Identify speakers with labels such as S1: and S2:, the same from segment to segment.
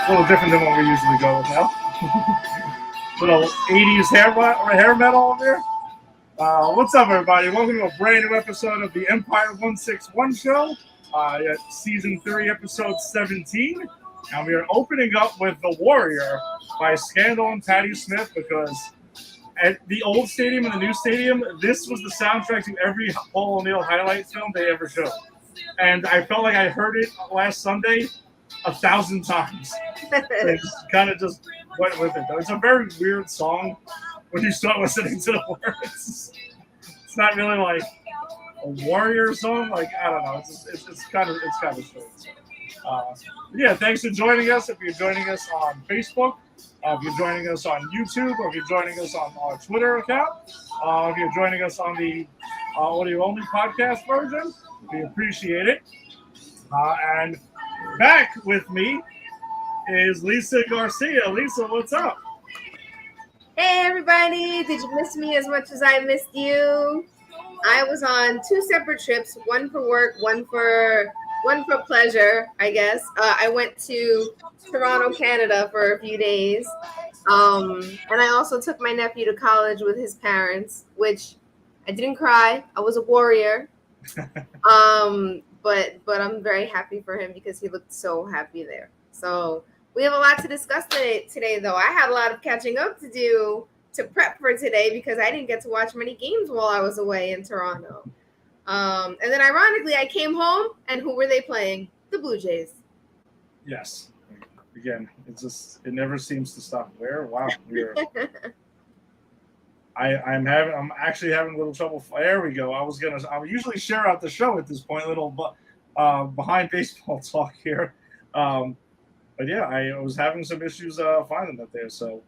S1: A little different than what we usually go with now. Little 80s hair metal over there. What's up, everybody? Welcome to a brand new episode of the Empire 161 show. Season 3, episode 17. And we are opening up with The Warrior by Scandal and Patti Smith because at the old stadium and the new stadium, this was the soundtrack to every Paul O'Neill highlight film they ever showed. And I felt like I heard it last Sunday 1,000 times. I kind of just went with it, though. It's a very weird song when you start listening to the words. It's not really like a warrior song. Like, I don't know. It's kind of strange. Yeah, thanks for joining us. If you're joining us on Facebook, if you're joining us on YouTube, or if you're joining us on our Twitter account, if you're joining us on the audio-only podcast version, we appreciate it. And back with me is Lisa Garcia. Lisa, what's up?
S2: Hey, everybody. Did you miss me as much as I missed you? I was on 2 separate trips, one for work, one for pleasure, I guess. I went to Toronto, Canada for a few days. And I also took my nephew to college with his parents, which I didn't cry. I was a warrior. But I'm very happy for him because he looked so happy there. So we have a lot to discuss today, though. I had a lot of catching up to do to prep for today because I didn't get to watch many games while I was away in Toronto. And then ironically, I came home, and who were they playing? The Blue Jays.
S1: Yes. Again, it never seems to stop. Wow. I'm actually having a little trouble. There we go. I would usually share out the show at this point, a little behind baseball talk here. But yeah, I was having some issues finding that there. So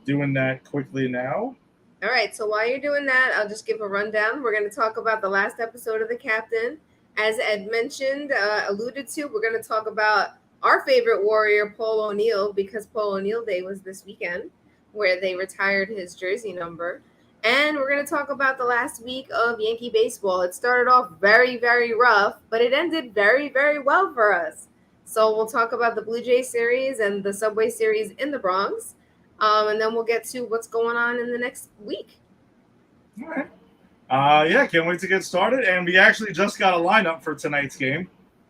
S1: doing that quickly now.
S2: All right. So while you're doing that, I'll just give a rundown. We're going to talk about the last episode of The Captain. As Ed mentioned, alluded to, we're going to talk about our favorite warrior, Paul O'Neill, because Paul O'Neill Day was this weekend, where they retired his jersey number. And we're going to talk about the last week of Yankee baseball. It started off very, very rough, but it ended very, very well for us. So we'll talk about the Blue Jay series and the Subway series in the Bronx. And then we'll get to what's going on in the next week.
S1: All right. Yeah, can't wait to get started. And we actually just got a lineup for tonight's game.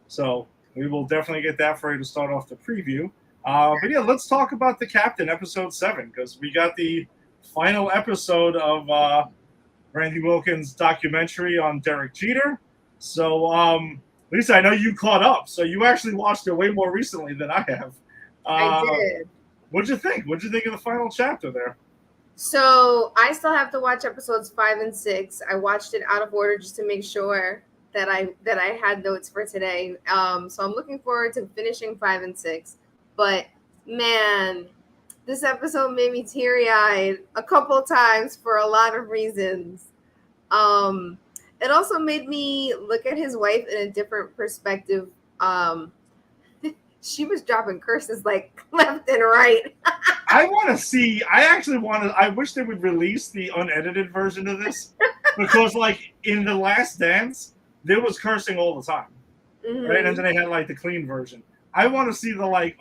S1: So we will definitely get that for you to start off the preview. But yeah, let's talk about The Captain, episode 7, because we got the final episode of Randy Wilkins' documentary on Derek Jeter. So, Lisa, I know you caught up, so you actually watched it way more recently than I have.
S2: I did.
S1: What'd you think? What'd you think of the final chapter there?
S2: So I still have to watch episodes 5 and 6. I watched it out of order just to make sure that I had notes for today. So I'm looking forward to finishing 5 and 6. But man, this episode made me teary-eyed a couple times for a lot of reasons. It also made me look at his wife in a different perspective. She was dropping curses like left and right.
S1: I wish they would release the unedited version of this because, like, in The Last Dance, there was cursing all the time, right? And then they had like the clean version. I want to see the like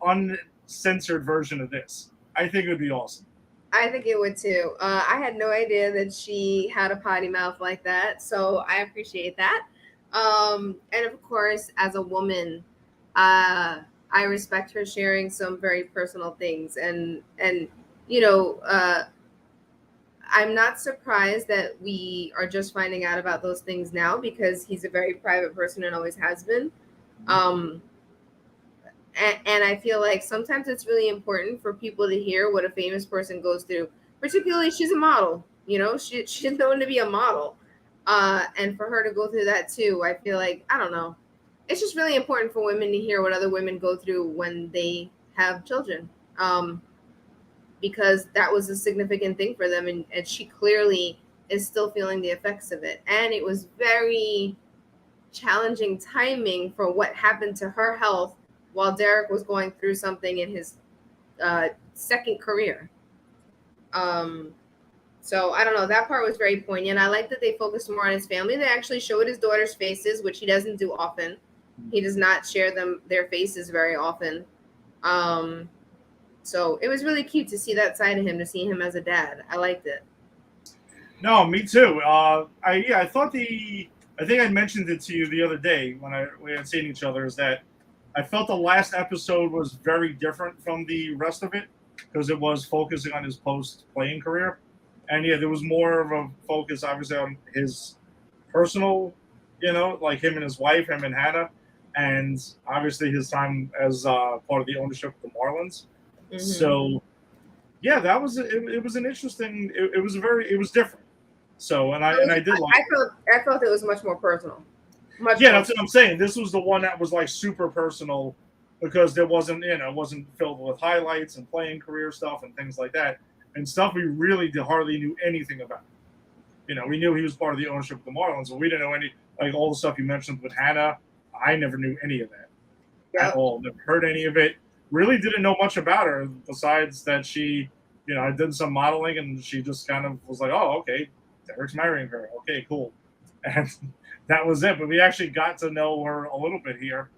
S1: uncensored version of this. I think it would be awesome.
S2: I think it would too. I had no idea that she had a potty mouth like that, so I appreciate that. And of course, as a woman, I respect her sharing some very personal things, and you know, I'm not surprised that we are just finding out about those things now because he's a very private person and always has been. And I feel like sometimes it's really important for people to hear what a famous person goes through. Particularly, she's a model. You know, she's known to be a model. And for her to go through that too, I feel like, I don't know. It's just really important for women to hear what other women go through when they have children. Because that was a significant thing for them. And she clearly is still feeling the effects of it. And it was very challenging timing for what happened to her health while Derek was going through something in his second career. So I don't know. That part was very poignant. I like that they focused more on his family. They actually showed his daughter's faces, which he doesn't do often. He does not share their faces very often. So it was really cute to see that side of him, to see him as a dad. I liked it.
S1: No, me too. I thought I think I mentioned it to you the other day when we had seen each other. Is that I felt the last episode was very different from the rest of it because it was focusing on his post playing career, and yeah, there was more of a focus obviously on his personal, like him and his wife, him and Hannah, and obviously his time as part of the ownership of the Marlins. So yeah, that was it was an interesting. It was different. So and I did like.
S2: I felt it was much more personal. Much
S1: Yeah,
S2: more.
S1: that's what I'm saying. This was the one that was like super personal because there wasn't, it wasn't filled with highlights and playing career stuff and things like that, and stuff we really hardly knew anything about. We knew he was part of the ownership of the Marlins, but we didn't know any, like all the stuff you mentioned with Hannah. I never knew any of that at
S2: Yep.
S1: all. Never heard any of it. Really didn't know much about her besides that she, I did some modeling and she just kind of was like, oh, okay, Derek's marrying her. Okay, cool. And that was it. But we actually got to know her a little bit here.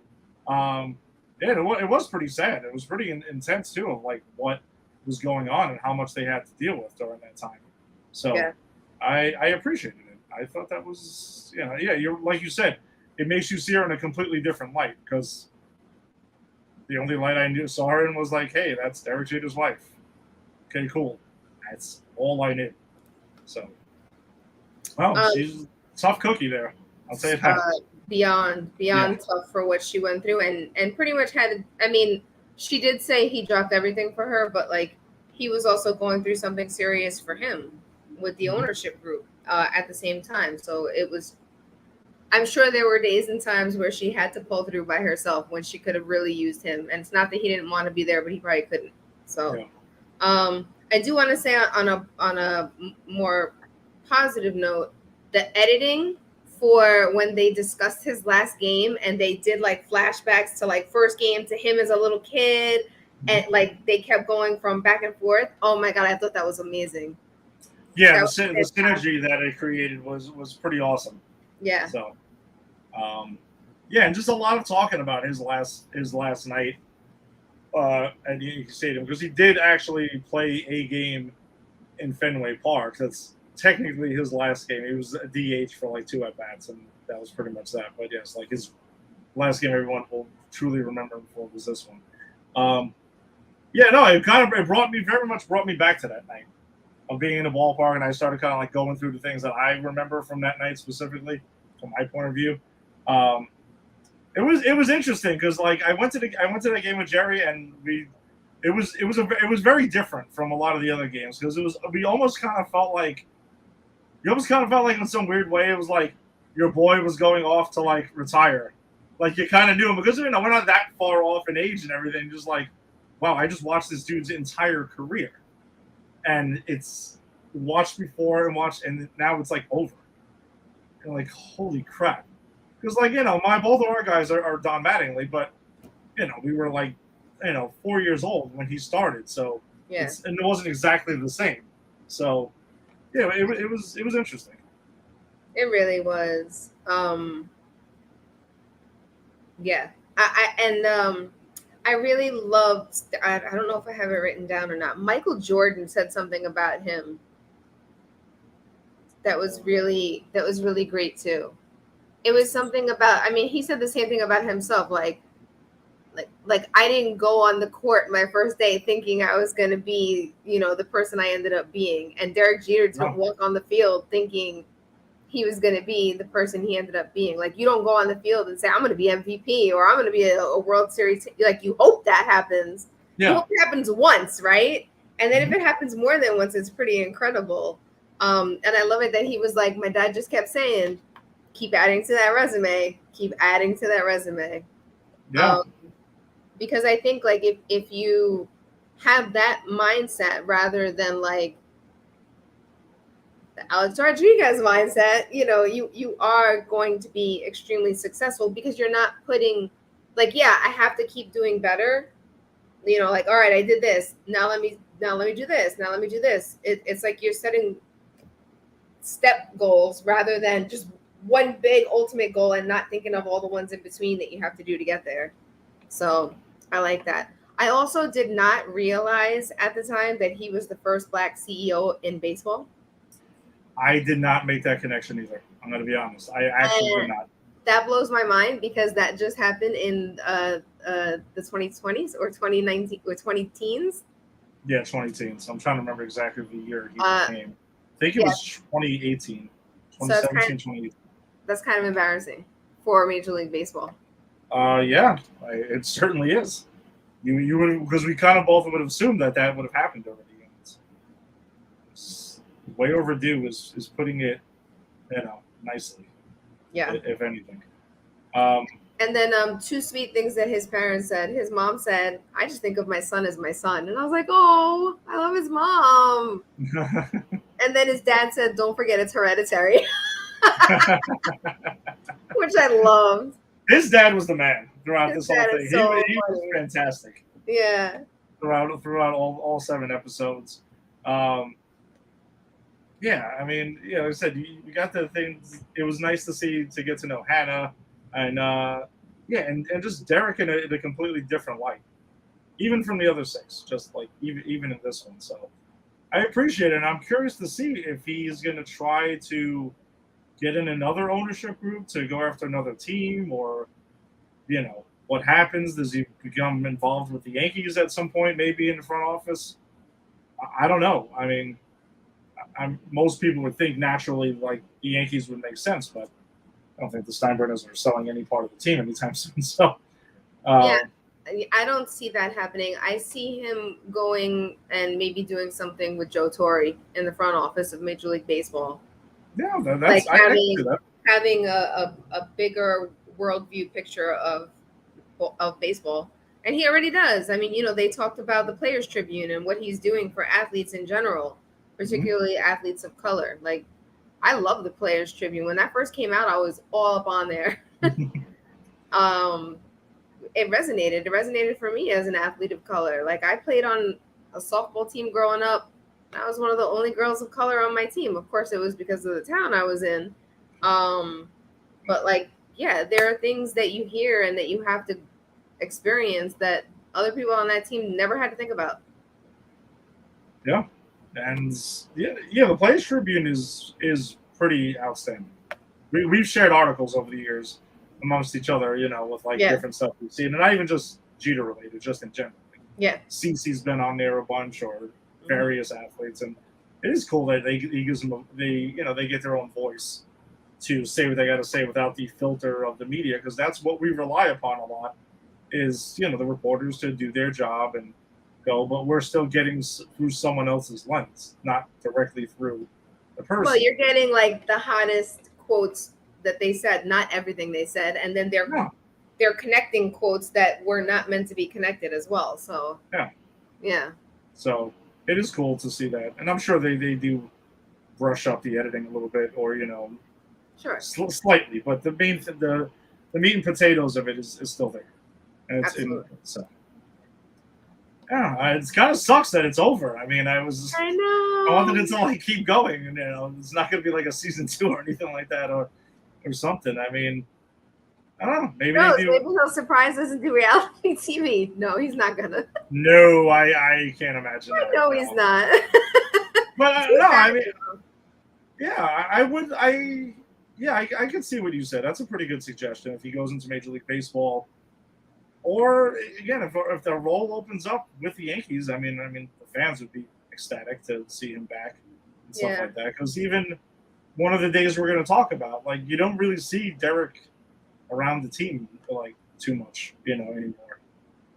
S1: Yeah, it was pretty sad. It was pretty intense too, of like what was going on and how much they had to deal with during that time. So
S2: Yeah.
S1: I appreciated it. I thought that was, yeah, you're like you said, it makes you see her in a completely different light because the only light I saw her in was like, hey, that's Derek Jeter's wife. Okay, cool. That's all I knew. So, well,
S2: Um,
S1: she's a tough cookie there. I'll say that.
S2: beyond
S1: Yeah.
S2: tough for what she went through, and pretty much had. I mean, she did say he dropped everything for her, but like he was also going through something serious for him with the
S1: Mhm.
S2: ownership group at the same time. So it was. I'm sure there were days and times where she had to pull through by herself when she could have really used him. And it's not that he didn't want to be there, but he probably couldn't. So,
S1: Yeah.
S2: I do want to say on a more positive note, the editing for when they discussed his last game and they did like flashbacks to like first game to him as a little kid, and like they kept going from back and forth. Oh my god, I thought that was amazing.
S1: Yeah,
S2: That
S1: the
S2: was
S1: the
S2: fantastic.
S1: synergy that it created was pretty awesome.
S2: Yeah.
S1: So, um, yeah, and just a lot of talking about his last night at Yankee Stadium because he did actually play a game in Fenway Park. That's technically his last game. He was a DH for like two at bats, and that was pretty much that. But yes, like his last game, everyone will truly remember him for was this one. Yeah, no, it very much brought me back to that night of being in the ballpark, and I started kind of like going through the things that I remember from that night specifically, from my point of view. Um, it was interesting because like I went to the game with Jerry, and it was very different from a lot of the other games because we almost kind of felt like in some weird way it was like your boy was going off to like retire, like you kind of knew him because we're not that far off in age and everything. Just like, wow, I just watched this dude's entire career, and it's watched before and watched, and now it's like over. And like, holy crap! Because like both of our guys are Don Mattingly, but we were like 4 years old when he started, so
S2: Yeah.
S1: it wasn't exactly the same. So yeah, it was interesting.
S2: It really was. Yeah. I really loved. I don't know if I have it written down or not. Michael Jordan said something about him that was really great too. It was something about. I mean, he said the same thing about himself. Like I didn't go on the court my first day thinking I was going to be the person I ended up being, and Derek Jeter didn't
S1: No,
S2: walk on the field thinking he was going to be the person he ended up being. Like you don't go on the field and say I'm going to be MVP or I'm going to be a World Series. Like you hope that happens. You
S1: yeah,
S2: hope it happens once, right? And then if
S1: Mhm.
S2: it happens more than once, it's pretty incredible. And I love it that he was like, my dad just kept saying, keep adding to that resume, keep adding to that resume.
S1: Yeah,
S2: Um, because I think like if you have that mindset rather than like the Alex Rodriguez mindset, you are going to be extremely successful because you're not putting like, yeah, I have to keep doing better. Like, all right, I did this. Now let me do this. Now let me do this. It's like you're setting step goals rather than just one big ultimate goal and not thinking of all the ones in between that you have to do to get there. So I like that. I also did not realize at the time that he was the first black CEO in baseball.
S1: I did not make that connection either. I'm going to be honest. I actually did
S2: And
S1: not.
S2: that blows my mind because that just happened in the 2020s or 2019 or 20 teens.
S1: Yeah, 2010. So I'm trying to remember exactly the year he
S2: Uh,
S1: became. I think it
S2: yeah,
S1: was 2018,
S2: so it's
S1: 2017, 2018.
S2: that's kind of embarrassing for Major League Baseball.
S1: Yeah, it certainly is. You would, because we kind of both would have assumed that that would have happened already. It's way overdue is putting it, nicely,
S2: Yeah.
S1: if anything. Um,
S2: And then two sweet things that his parents said. His mom said, "I just think of my son as my son," and I was like, "Oh, I love his mom." And then his dad said, "Don't forget it's hereditary," which I loved.
S1: His dad was the man throughout
S2: His
S1: this whole
S2: dad
S1: thing.
S2: is
S1: He,
S2: so
S1: he was
S2: funny.
S1: fantastic
S2: Yeah.
S1: throughout all 7 episodes. Um, yeah, I mean, like I said, you got the things. It was nice to get to know Hannah, and and just Derek in a completely different light, even from the other six. Just like even in this one, so I appreciate it. And I'm curious to see if he's going to try to get in another ownership group to go after another team, or what happens. Does he become involved with the Yankees at some point, maybe in the front office? I don't know. I mean, most people would think naturally like the Yankees would make sense, but I don't think the Steinbrenners are selling any part of the team anytime soon. So,
S2: Yeah.
S1: um,
S2: I don't see that happening. I see him going and maybe doing something with Joe Torre in the front office of Major League Baseball.
S1: yeah,
S2: Like
S1: I can see that.
S2: having a bigger worldview picture of baseball. And he already does. I mean, they talked about the Players Tribune and what he's doing for athletes in general,
S1: Mm-hmm.
S2: particularly athletes of color. Like, I love the Players Tribune. When that first came out, I was all up on there. um, it resonated. It resonated for me as an athlete of color. Like, I played on a softball team growing up. I was one of the only girls of color on my team. Of course, it was because of the town I was in. But like, yeah, there are things that you hear and that you have to experience that other people on that team never had to think about.
S1: Yeah, and the Players Tribune is pretty outstanding. We've shared articles over the years amongst each other, with like
S2: Yeah.
S1: different stuff we've seen, and not even just Jeter related, just in general. Like,
S2: Yeah.
S1: CC's been on there a bunch, or various athletes, and it is cool that he gives them they get their own voice to say what they got to say without the filter of the media, because that's what we rely upon a lot is the reporters to do their job and go, but we're still getting through someone else's lens, not directly through the
S2: Well,
S1: person.
S2: you're getting like the hottest quotes that they said, not everything they said, and then
S1: Yeah,
S2: they're connecting quotes that were not meant to be connected as well. So
S1: yeah.
S2: yeah.
S1: So it is cool to see that, and I'm sure they do brush up the editing a little bit, or
S2: Sure.
S1: slightly, but the meat and potatoes of it is still there, and it's in
S2: Absolutely.
S1: so. Yeah, it kind of sucks that it's over. I mean,
S2: I
S1: I wanted
S2: know.
S1: it to like keep going, and it's not going to be like a season 2 or anything like that, or something. I mean, I don't know. Maybe they
S2: Knows?
S1: do.
S2: Maybe he'll surprise us and do reality TV. No, he's not gonna.
S1: No, I can't imagine
S2: I
S1: that.
S2: know he's
S1: No,
S2: not.
S1: but
S2: Too
S1: no, I mean,
S2: bad.
S1: yeah, I would. I could see what you said. That's a pretty good suggestion. If he goes into Major League Baseball, or again, if the role opens up with the Yankees, I mean, the fans would be ecstatic to see him back and stuff
S2: Yeah.
S1: like that. Because even one of the days we're going to talk about, like you don't really see Derek around the team like too much, anymore.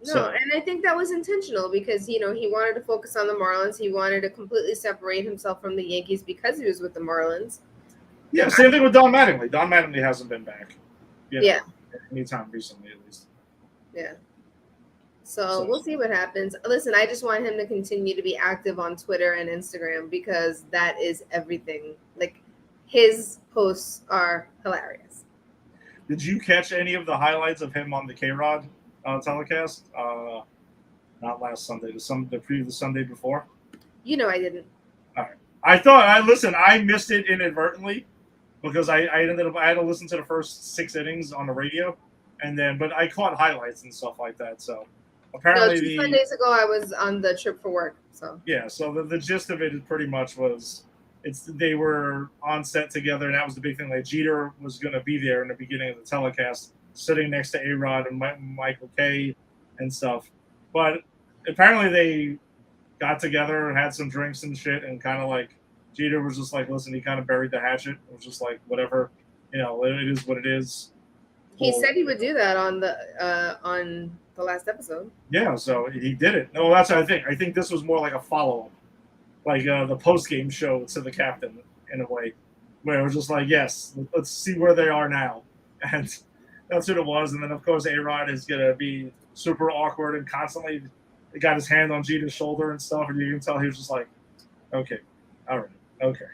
S2: No,
S1: So
S2: and I think that was intentional because he wanted to focus on the Marlins. He wanted to completely separate himself from the Yankees because he was with the Marlins.
S1: yeah, same thing with Don Mattingly. Don Mattingly hasn't been back,
S2: Yeah.
S1: anytime recently at least.
S2: Yeah. So
S1: So
S2: we'll see what happens. Listen, I just want him to continue to be active on Twitter and Instagram because that is everything. Like, his posts are hilarious.
S1: did you catch any of the highlights of him on the K Rod telecast? Not last Sunday, the previous Sunday before.
S2: You know I didn't.
S1: All right. I thought I missed it inadvertently, because I ended up I had to listen to the first 6 innings on the radio, but I caught highlights and stuff like that. So
S2: No,
S1: apparently
S2: two Sundays ago I was on the trip for work. So
S1: so the gist of it is pretty much was they were on set together, and that was the big thing. Like Jeter was going to be there in the beginning of the telecast, sitting next to A-Rod and Michael Kay and stuff. But apparently they got together and had some drinks and shit, and kind of like Jeter was just like, listen, he kind of buried the hatchet. It was just like, whatever, it is what it is.
S2: he said he would do that on the last episode.
S1: Yeah, so he did it. No, that's what I think. I think this was more like a follow-up, like the post-game show to the captain in a way, where it was just like, yes, let's see where they are now. And that's what it was. And then, of course, A-Rod is going to be super awkward and constantly got his hand on Jeter's shoulder and stuff, and you can tell he was just like, okay, all right, okay.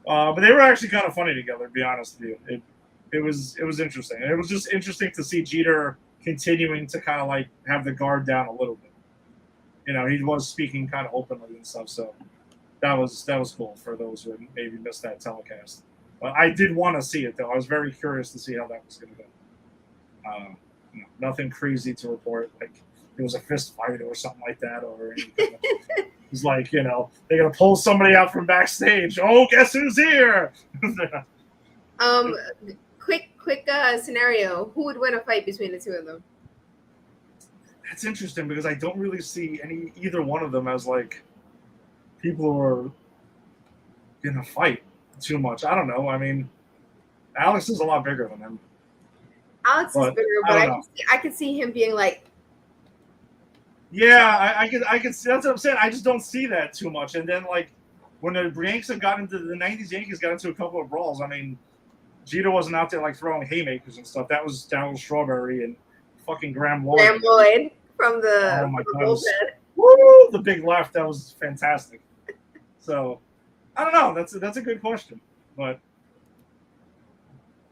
S1: But they were actually kind of funny together, to be honest with you. It was interesting. And it was just interesting to see Jeter continuing to kind of like have the guard down a little bit. He was speaking kind of openly and stuff, so that was cool for those who maybe missed that telecast. But I did want to see it, though. I was very curious to see how that was going to go. Nothing crazy to report, like it was a fist fight or something like that, or anything. It's like, they're going to pull somebody out from backstage. Oh, guess who's here?
S2: Quick scenario. Who would win a fight between the two of them?
S1: That's interesting because I don't really see either one of them as like people who are in a fight too much. I don't know. I mean, Alex is a lot bigger than him.
S2: Alex is bigger, but I could see him being like.
S1: Yeah, I could see. That's what I'm saying. I just don't see that too much. And then like when the Yanks have gotten into the '90s, Yankees got into a couple of brawls. I mean, Jeter wasn't out there like throwing haymakers and stuff. That was Darryl Strawberry and fucking Graham Lloyd.
S2: Graham Lloyd from the bullpen.
S1: Woo! The big left. That was fantastic. So I don't know. That's a good question, but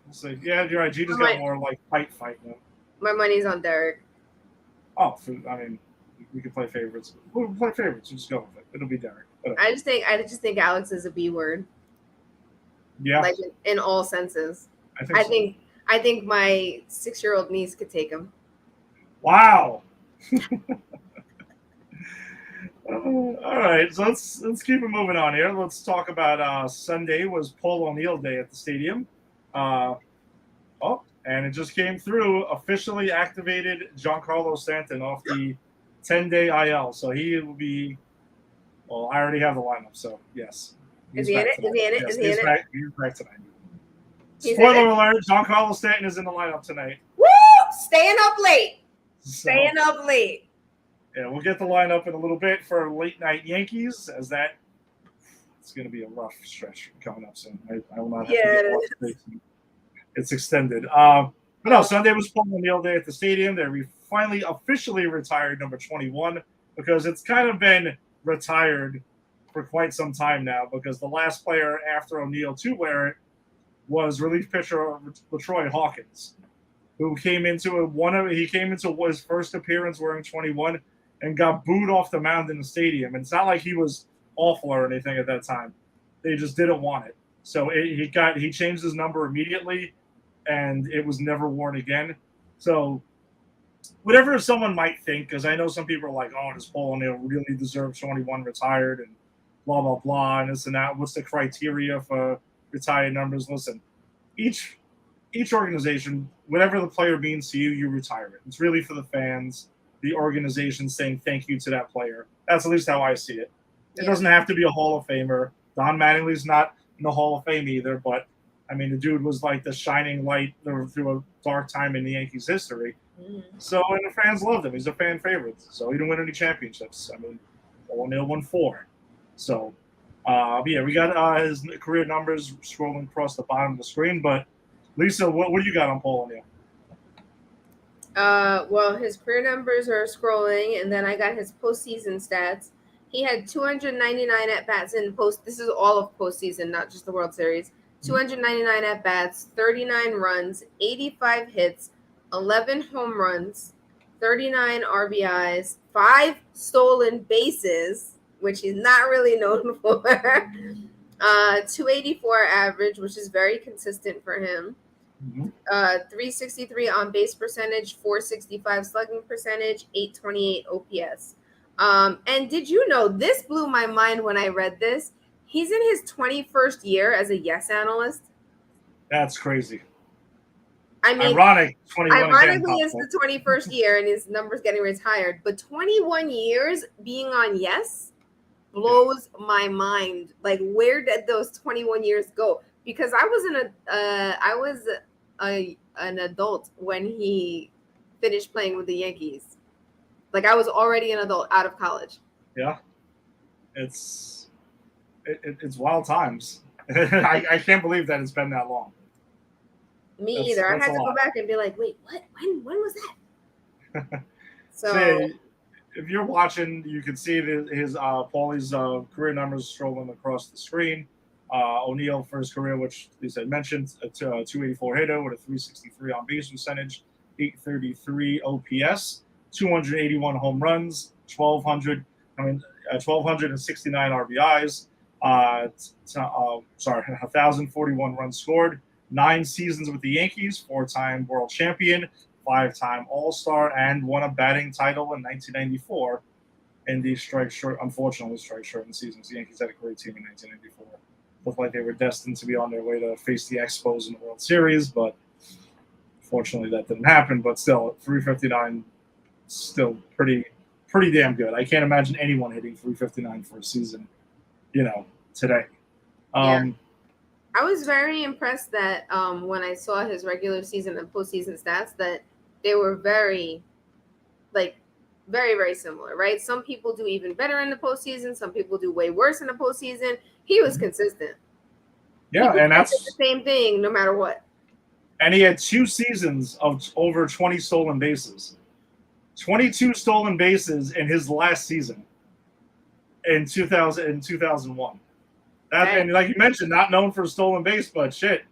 S1: we'll see. Yeah, you're right. Jeter's got more like fight now.
S2: My money's on Derek.
S1: Oh, I mean, we could play favorites. We'll play favorites. We'll just go with it. It'll be Derek.
S2: I just think Alex is a B word.
S1: Yeah.
S2: Like in all senses. I think my 6-year-old niece could take him.
S1: Wow. All right, so let's keep it moving on here. Let's talk about Sunday was Paul O'Neill Day at the stadium. And it just came through. Officially activated Giancarlo Stanton off the 10-day IL. So he will be. Well, I already have the lineup, so yes.
S2: Is he in it? Yes,
S1: he's back tonight. Spoiler alert: Giancarlo Stanton is in the lineup tonight.
S2: Woo! Staying up late.
S1: Yeah, we'll get the lineup in a little bit for late night Yankees, as it's going to be a rough stretch coming up soon. I will not have to get it's extended. But no, Sunday was Paul O'Neill Day at the stadium. We finally officially retired number 21 because it's kind of been retired for quite some time now because the last player after O'Neill to wear it was relief pitcher LaTroy Hawkins, who came into his first appearance wearing 21 and got booed off the mound in the stadium. And it's not like he was awful or anything at that time. They just didn't want it. So he changed his number immediately, and it was never worn again. So whatever someone might think, because I know some people are like, oh, does Paul O'Neill really deserve 21 retired and blah, blah, blah, and this and that. What's the criteria for retired numbers? Listen, each organization, whatever the player means to you, you retire it. It's really for the fans, the organization saying thank you to that player. That's at least how I see it. It doesn't have to be a Hall of Famer. Don Mattingly's not in the Hall of Fame either, but I mean, the dude was like the shining light through a dark time in the Yankees' history. Mm-hmm. So, and the fans loved him. He's a fan favorite. So he didn't win any championships. I mean, O'Neill won 4. So, we got his career numbers scrolling across the bottom of the screen. But Lisa, what do you got on Paul O'Neill?
S2: Well, his career numbers are scrolling, and then I got his postseason stats. He had 299 at-bats in This is all of postseason, not just the World Series. 299 at-bats, 39 runs, 85 hits, 11 home runs, 39 RBIs, 5 stolen bases, which he's not really known for. 284 average, which is very consistent for him. 363 on base percentage, 465 slugging percentage, 828 OPS. And did you know, this blew my mind when I read this? He's in his 21st year as a yes analyst.
S1: That's crazy.
S2: I mean,
S1: ironically,
S2: it's the 21st year and his number's getting retired, but 21 years being on yes blows my mind. Like, where did those 21 years go? Because I was an adult when he finished playing with the Yankees. Like, I was already an adult out of college.
S1: Yeah, it's wild times. I can't believe that it's been that long.
S2: Me either. I had to go back and be like, wait, what? When was that?
S1: So, if you're watching, you can see his Paulie's career numbers strolling across the screen. O'Neill for his career, which at least I mentioned, a 284 hitter with a 363 on base percentage, 833 OPS, 281 home runs, 1,269 RBIs. 1,041 runs scored. 9 seasons with the Yankees, 4-time world champion, 5-time All-Star, and won a batting title in 1994. And the unfortunately, strike short in the seasons. The Yankees had a great team in 1994. Looked like they were destined to be on their way to face the Expos in the World Series, but fortunately that didn't happen. But still, 359, still pretty damn good. I can't imagine anyone hitting 359 for a season, today.
S2: Yeah. I was very impressed that when I saw his regular season and postseason stats, that they were very, very similar, right? Some people do even better in the postseason. Some people do way worse in the postseason. He was consistent.
S1: Yeah, and that's
S2: the same thing no matter what.
S1: And he had 2 seasons of over 20 stolen bases. 22 stolen bases in his last season in 2001. And like you mentioned, not known for a stolen base, but shit,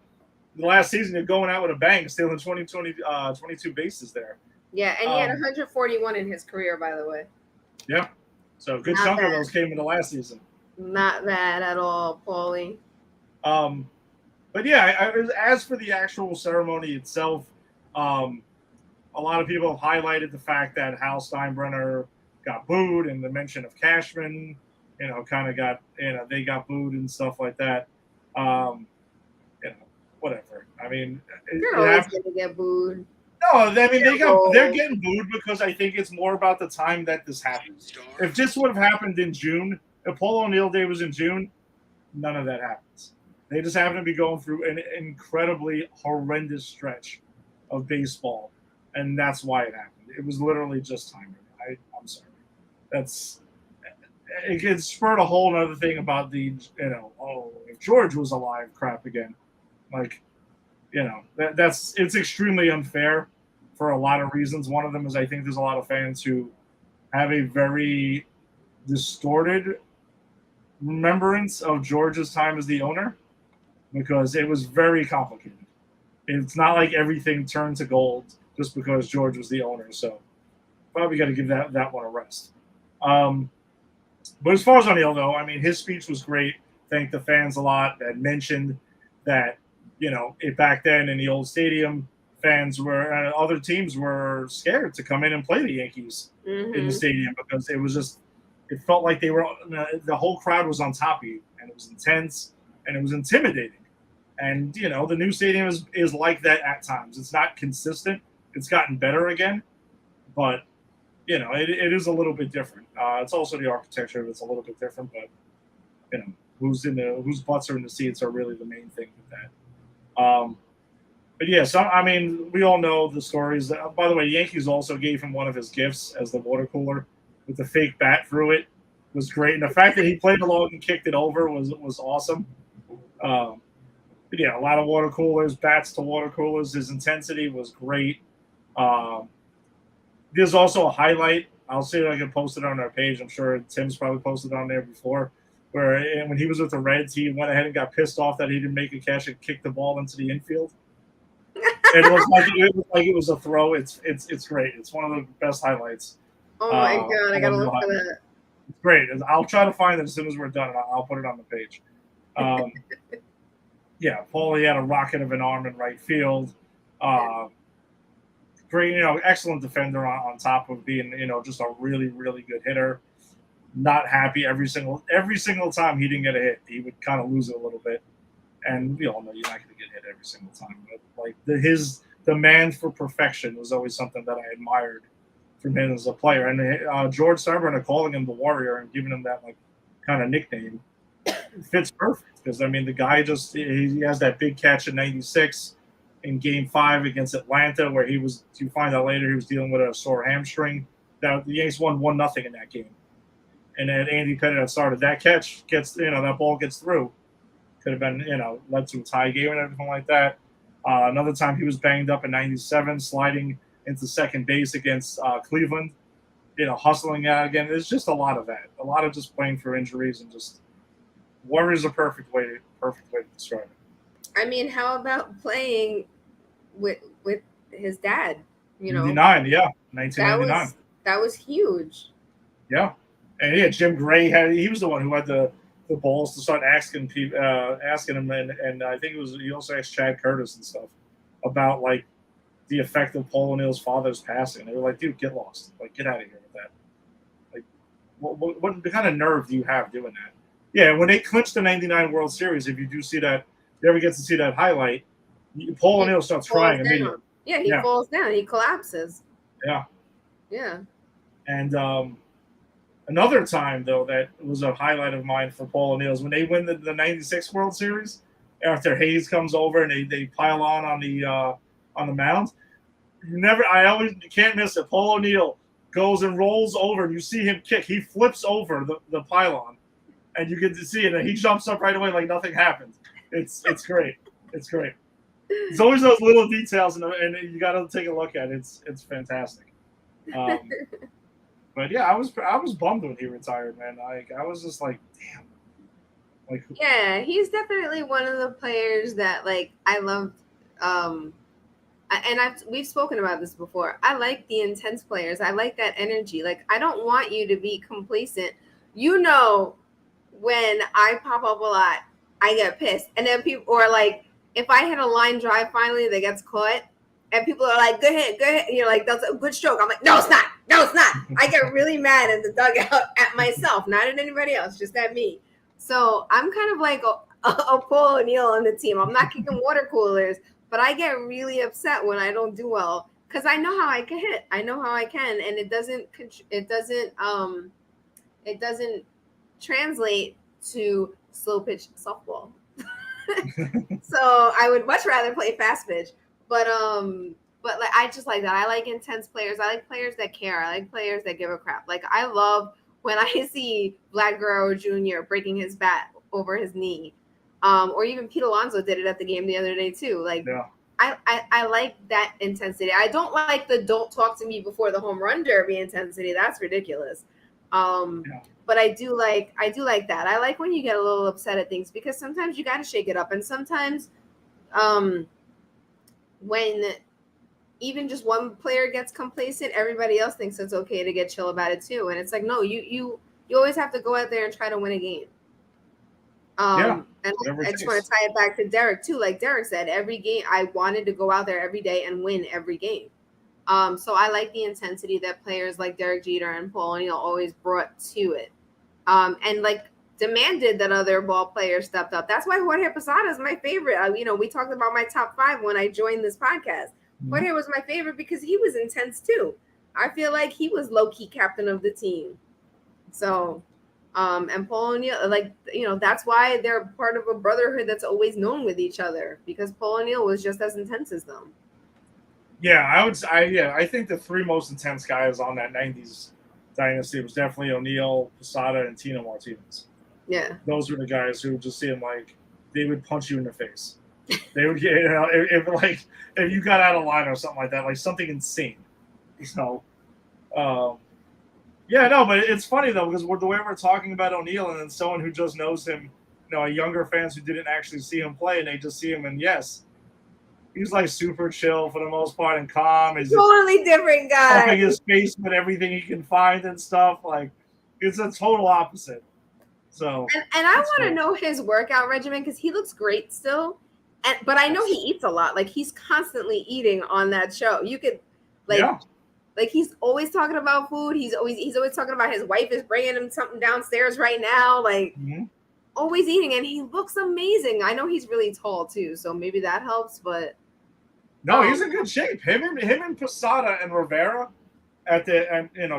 S1: the last season you're going out with a bang, stealing 22 bases there.
S2: Yeah, and he had 141 in his career, by the way.
S1: Yeah, so a good chunk of those came in the last season.
S2: Not bad at all, Paulie.
S1: But yeah, as for the actual ceremony itself, a lot of people have highlighted the fact that Hal Steinbrenner got booed, and the mention of Cashman, kind of got, they got booed and stuff like that. Whatever. I mean,
S2: you're always going to get booed.
S1: No, I mean they're getting booed because I think it's more about the time that this happened. If this would have happened in June, if Paul O'Neill Day was in June, none of that happens. They just happen to be going through an incredibly horrendous stretch of baseball, and that's why it happened. It was literally just timing. I'm sorry. It spurred a whole other thing about the, if George was alive crap again. Like, it's extremely unfair for a lot of reasons. One of them is I think there's a lot of fans who have a very distorted remembrance of George's time as the owner, because it was very complicated. It's not like everything turned to gold just because George was the owner. So probably got to give that one a rest. But as far as O'Neill, though, I mean, his speech was great. Thanked the fans a lot. That mentioned that, back then in the old stadium, fans were, other teams were scared to come in and play the Yankees in the stadium, because it was just, it felt like they were, the whole crowd was on top of you, and it was intense and it was intimidating. And, the new stadium is like that at times. It's not consistent. It's gotten better again, but, it is a little bit different. It's also the architecture that's a little bit different, but, whose butts are in the seats are really the main thing with that. But yeah, we all know the stories. By the way, Yankees also gave him one of his gifts as the water cooler with the fake bat through it. Was great. And the fact that he played along and kicked it over was awesome. But yeah, a lot of water coolers, bats to water coolers. His intensity was great. There's also a highlight. I'll see if I can post it on our page. I'm sure Tim's probably posted it on there before, where when he was with the Reds, he went ahead and got pissed off that he didn't make a catch and kicked the ball into the infield. It looked like it was a throw. It's great. It's one of the best highlights.
S2: Oh my god, I gotta look for that.
S1: It's great. I'll try to find it as soon as we're done, and I'll put it on the page. Um, yeah, Paulie had a rocket of an arm in right field. Uh, Great, excellent defender on top of being, just a really, really good hitter. Not happy every single time he didn't get a hit. He would kind of lose it a little bit, and we all know you're not going to get hit every single time. But like his demand for perfection was always something that I admired from him as a player. And George Steinbrenner calling him the Warrior and giving him that like kind of nickname fits perfect because I mean the guy just he has that big catch in '96 in Game 5 against Atlanta where he was. You find out later he was dealing with a sore hamstring. That the Yankees won 1-0 in that game, and then Andy Pettit had started. That catch gets that ball gets through. Could have been led to a tie game and everything like that. Another time he was banged up in '97, sliding into second base against Cleveland. Hustling out again. There's just a lot of that. A lot of just playing for injuries and just Warriors a perfect way to describe it.
S2: I mean, how about playing with his dad?
S1: 99, yeah, 1999.
S2: That was huge.
S1: Yeah, and yeah, Jim Gray he was the one who had the balls to start asking him, and I think he also asked Chad Curtis and stuff about like the effect of Paul O'Neill's father's passing. They were like, dude, get lost, like get out of here with that. Like, what kind of nerve do you have doing that? Yeah, when they clinched the '99 World Series, if you do see that, you ever get to see that highlight, Paul O'Neill starts crying immediately.
S2: Yeah, he falls down. He collapses.
S1: Yeah.
S2: Yeah.
S1: And another time, though, that was a highlight of mine for Paul O'Neill is when they win the '96 World Series after Hayes comes over and they pile on the mound. You can't miss it. Paul O'Neill goes and rolls over, and you see him kick. He flips over the pylon. And you get to see it, and he jumps up right away like nothing happened. It's great. It's great. It's always those little details, and you got to take a look at it. It's fantastic. But yeah, I was bummed when he retired, man. I was just like, damn. Like,
S2: yeah, he's definitely one of the players that like I loved. And we've spoken about this before. I like the intense players. I like that energy. Like I don't want you to be complacent. When I pop up a lot, I get pissed. And then people are like, if I hit a line drive finally that gets caught, and people are like, good hit. And you're like, that's a good stroke. I'm like, no, it's not. I get really mad in the dugout at myself, not at anybody else, just at me. So I'm kind of like a Paul O'Neill on the team. I'm not kicking water coolers, but I get really upset when I don't do well because I know how I can hit. I know how I can, and it doesn't translate to slow pitch softball. So I would much rather play fast pitch. But like I just like that. I like intense players. I like players that care. I like players that give a crap. Like I love when I see Vlad Guerrero Jr. breaking his bat over his knee. Or even Pete Alonso did it at the game the other day too. Like
S1: yeah.
S2: I like that intensity. I don't like the don't talk to me before the home run derby intensity. That's ridiculous. But I do like that. I like when you get a little upset at things because sometimes you got to shake it up, and sometimes when even just one player gets complacent, everybody else thinks it's okay to get chill about it too. And it's like, no, you always have to go out there and try to win a game. And I just want to tie it back to Derek too. Like Derek said, every game I wanted to go out there every day and win every game. So I like the intensity that players like Derek Jeter and Paul O'Neill always brought to it. And like demanded that other ball players stepped up. That's why Jorge Posada is my favorite. We talked about my top 5 when I joined this podcast. Mm-hmm. Jorge was my favorite because he was intense too. I feel like he was low-key captain of the team. So, and Paul O'Neill, that's why they're part of a brotherhood that's always known with each other because Paul O'Neill was just as intense as them.
S1: Yeah, I think the 3 most intense guys on that '90s dynasty was definitely O'Neill, Posada, and Tino Martinez.
S2: Yeah,
S1: those were the guys who just seemed like they would punch you in the face. They would get if you got out of line or something like that, like something insane. So, but it's funny though because the way we're talking about O'Neill and then someone who just knows him, younger fans who didn't actually see him play and they just see him and yes. He's like super chill for the most part and calm. He's
S2: totally different guy.
S1: Stuffing his face with everything he can find and stuff. Like it's a total opposite. So,
S2: and I want to know his workout regimen because he looks great still. But I know he eats a lot. Like he's constantly eating on that show. You could like he's always talking about food. He's always talking about his wife is bringing him something downstairs right now. Like always eating, and he looks amazing. I know he's really tall too, so maybe that helps. But
S1: no, he's in good shape. Him and Posada and Rivera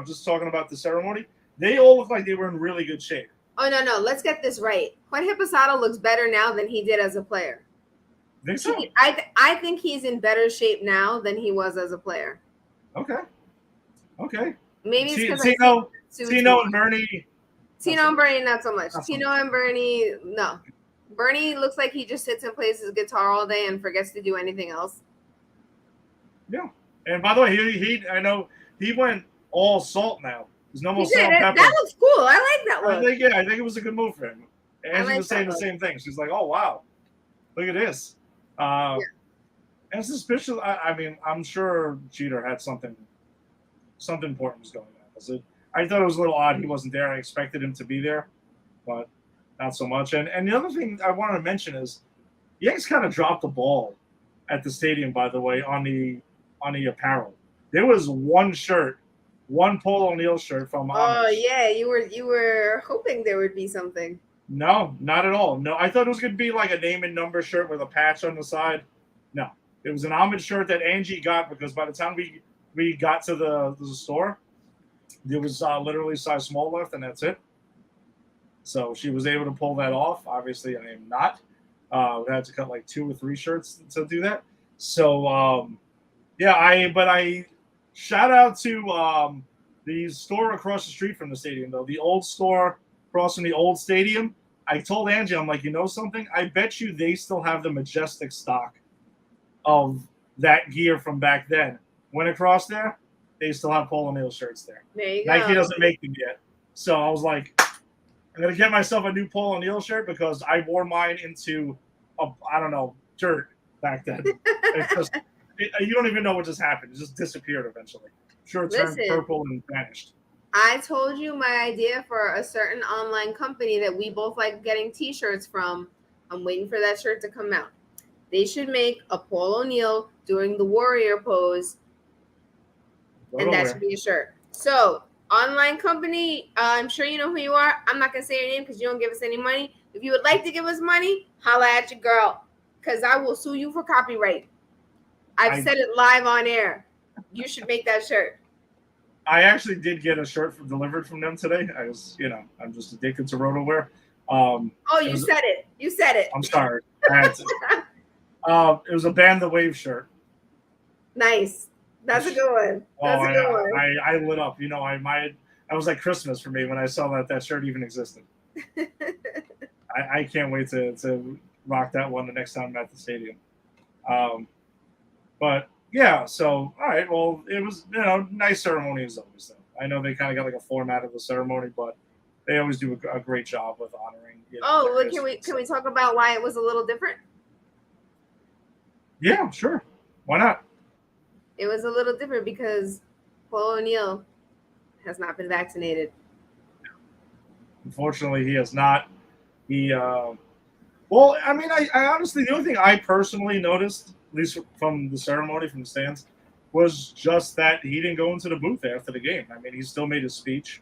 S1: just talking about the ceremony, they all look like they were in really good shape.
S2: Oh no, let's get this right. Jorge Posada looks better now than he did as a player.
S1: Think so?
S2: I think he's in better shape now than he was as a player.
S1: Okay.
S2: Maybe it's because
S1: Tino and Bernie.
S2: Tino and Bernie, not so much. Tino and Bernie, no. Bernie looks like he just sits and plays his guitar all day and forgets to do anything else.
S1: Yeah. And by the way, I know he went all salt now. There's no more salt and pepper.
S2: That looks cool. I like that look.
S1: I think it was a good move for him. Angie was saying the same thing. She's like, "Oh wow, look at this." And suspicious. I mean, I'm sure Jeter had something important was going on. I thought it was a little odd he wasn't there. I expected him to be there, but not so much. And the other thing I wanted to mention is, Yanks kind of dropped the ball at the stadium. By the way, on the apparel, there was one Paul O'Neill shirt from.
S2: Oh yeah, you were hoping there would be something.
S1: No, not at all. No, I thought it was going to be like a name and number shirt with a patch on the side. No, it was an Ahmed shirt that Angie got because by the time we got to the store, there was literally size small left, and that's it. So she was able to pull that off. Obviously, I am not. We had to cut like 2 or 3 shirts to do that. So, I shout out to the store across the street from the stadium, though. The old store across from the old stadium. I told Angie, I'm like, you know something? I bet you they still have the Majestic stock of that gear from back then. Went across there, they still have Paul O'Neill shirts there.
S2: There you go.
S1: Nike doesn't make them yet. So I was like, I'm going to get myself a new Paul O'Neill shirt because I wore mine into, dirt back then. You don't even know what just happened. It just disappeared eventually. Sure, it turned purple and vanished.
S2: I told you my idea for a certain online company that we both like getting T-shirts from. I'm waiting for that shirt to come out. They should make a Paul O'Neill doing the warrior pose, and that should be a shirt. So, online company, I'm sure you know who you are. I'm not going to say your name because you don't give us any money. If you would like to give us money, holla at your girl because I will sue you for copyright. I've said it live on air. You should make that shirt.
S1: I actually did get a shirt delivered from them today. I'm just addicted to RotoWear.
S2: Said it. You said it.
S1: I'm sorry. I had to. It was a Band the Wave shirt.
S2: Nice. That's a good one.
S1: I lit up. I was like Christmas for me when I saw that shirt even existed. I can't wait to rock that one the next time I'm at the stadium. But yeah, so all right. Well, it was nice ceremony as always. Though I know they kind of got like a format of the ceremony, but they always do a great job with honoring.
S2: Can we talk about why it was a little different?
S1: Yeah, sure. Why not?
S2: It was a little different because Paul O'Neill has not been vaccinated.
S1: Unfortunately, he has not. I honestly, the only thing I personally noticed, at least from the ceremony, from the stands, was just that he didn't go into the booth after the game. I mean, he still made his speech.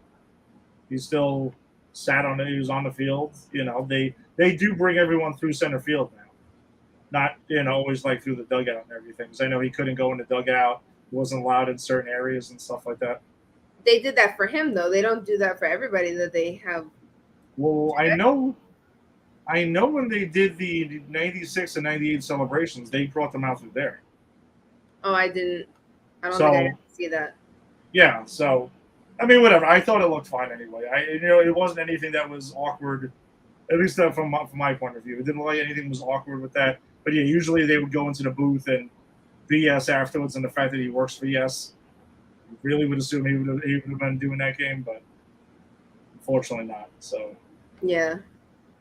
S1: He still sat on it. He was on the field. They do bring everyone through center field now. Not, always like through the dugout and everything. Because I know he couldn't go in the dugout. He wasn't allowed in certain areas and stuff like that.
S2: They did that for him, though. They don't do that for everybody that they have.
S1: Well, I know when they did the 96 and 98 celebrations, they brought them out through there.
S2: Oh, I didn't. I don't think I didn't see that.
S1: Yeah, so, I mean, whatever. I thought it looked fine anyway. It wasn't anything that was awkward, at least from my point of view. It didn't look like anything was awkward with that. But yeah, usually they would go into the booth and BS afterwards, and the fact that he works for ES, really would assume he would have been doing that game, but unfortunately not. So
S2: yeah,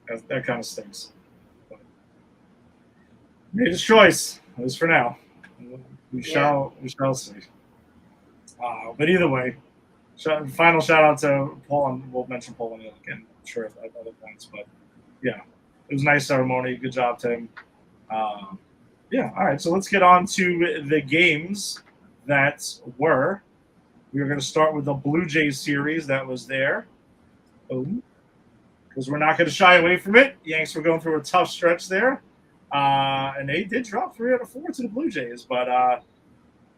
S1: that kind of stinks. But made his choice, at least for now. We shall see. But either way, Final shout out to Paul, and we'll mention Paul again, I'm sure, at other points. But yeah, it was a nice ceremony. Good job, Tim. Yeah, all right. So let's get on to the games that were. We were going to start with the Blue Jays series that was there. Because we're not going to shy away from it. Yanks were going through a tough stretch there. And they did drop 3 out of 4 to the Blue Jays. But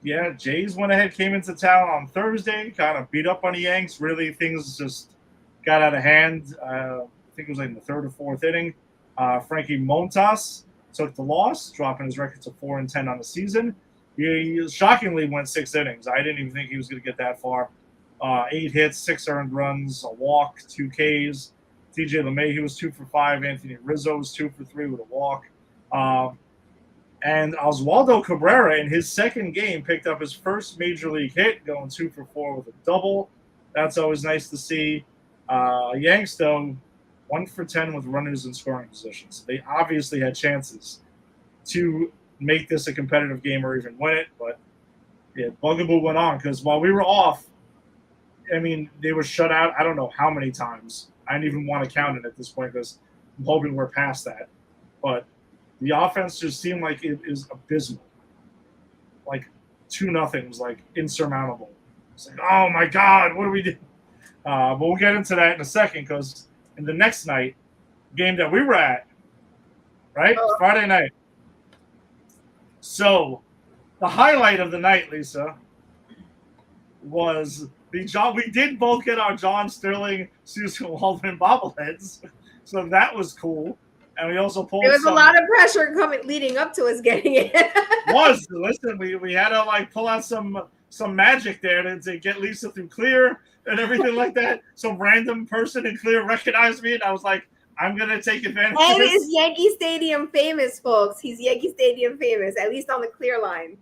S1: yeah, Jays went ahead, came into town on Thursday, kind of beat up on the Yanks. Really, things just got out of hand. I think it was like in the 3rd or 4th inning. Frankie Montas took the loss, dropping his record to 4-10 on the season. He shockingly went 6 innings. I didn't even think he was going to get that far. 8 hits, 6 earned runs, a walk, 2 Ks. TJ LeMahieu was 2 for 5. Anthony Rizzo was 2 for 3 with a walk. And Oswaldo Cabrera, in his second game, picked up his first major league hit, going 2 for 4 with a double. That's always nice to see. Yanks, though, 1 for 10 with runners in scoring positions. They obviously had chances to make this a competitive game or even win it. But yeah, bugaboo went on because while we were off, I mean, they were shut out I don't know how many times. I didn't even want to count it at this point because I'm hoping we're past that. But the offense just seemed like it is abysmal. Like 2-0 was like insurmountable. It's like, oh my God, what do we do? But we'll get into that in a second because in the next night, game that we were at, right? Friday night. So the highlight of the night, Lisa, was the John. We did both get our John Sterling, Susan Waldman bobbleheads, so that was cool. And we also pulled.
S2: There was a lot of pressure coming leading up to us getting it.
S1: Listen, we had to like pull out some magic there to get Lisa through Clear and everything like that. Some random person in Clear recognized me, and I was like, I'm gonna take advantage of this.
S2: And is Yankee Stadium famous, folks. He's Yankee Stadium famous, at least on the Clear line.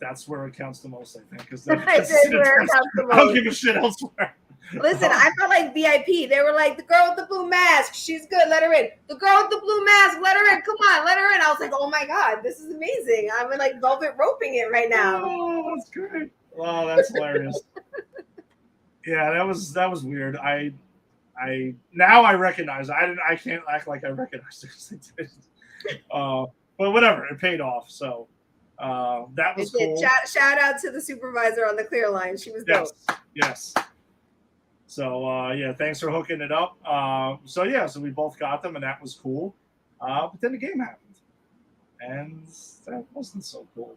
S1: That's where it counts the most, I think. Because
S2: where it counts the most.
S1: I don't give a shit elsewhere.
S2: Listen, I felt like VIP. They were like, the girl with the blue mask, she's good, let her in. The girl with the blue mask, let her in. Come on, let her in. I was like, oh my God, this is amazing. I'm like velvet roping it right now.
S1: Oh, that's great. Oh, that's hilarious. Yeah, that was weird. I now I recognize. I can't act like I recognize it. But whatever, it paid off. So that was cool.
S2: Shout out to the supervisor on the Clear line. She was dope.
S1: Yes. So yeah, thanks for hooking it up. So we both got them, and that was cool. But then the game happened, and that wasn't so cool.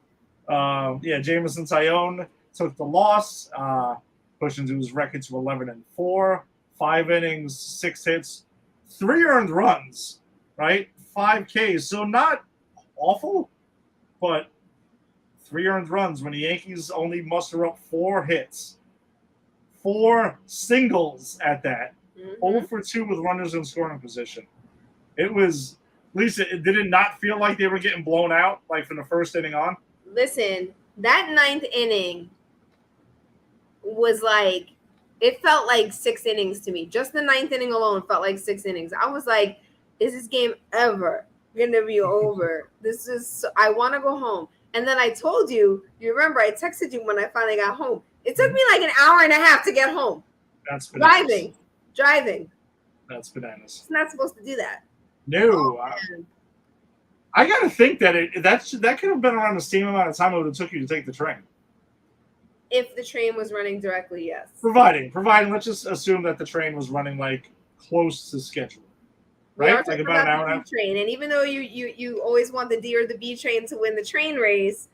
S1: Jameson Tyone took the loss, pushing to his record to 11-4. 5 innings, 6 hits, 3 earned runs, right? 5 Ks. So not awful, but 3 earned runs when the Yankees only muster up 4 hits. 4 singles at that. 0 for 2 with runners in scoring position. It was, Lisa, did it not feel like they were getting blown out, like from the first inning on?
S2: Listen, that 9th inning was like, it felt like 6 innings to me. Just the 9th inning alone felt like 6 innings. I was like, is this game ever going to be over? I want to go home. And then I told you remember, I texted you when I finally got home. It took me like an hour and a half to get home.
S1: That's bananas.
S2: Driving.
S1: That's bananas.
S2: It's not supposed to do that.
S1: No. I got to think that that could have been around the same amount of time it would have took you to take the train.
S2: If the train was running directly, yes.
S1: Providing, let's just assume that the train was running like close to schedule, right? Like about an hour and a half.
S2: Train, and even though you always want the D or the B train to win the train race,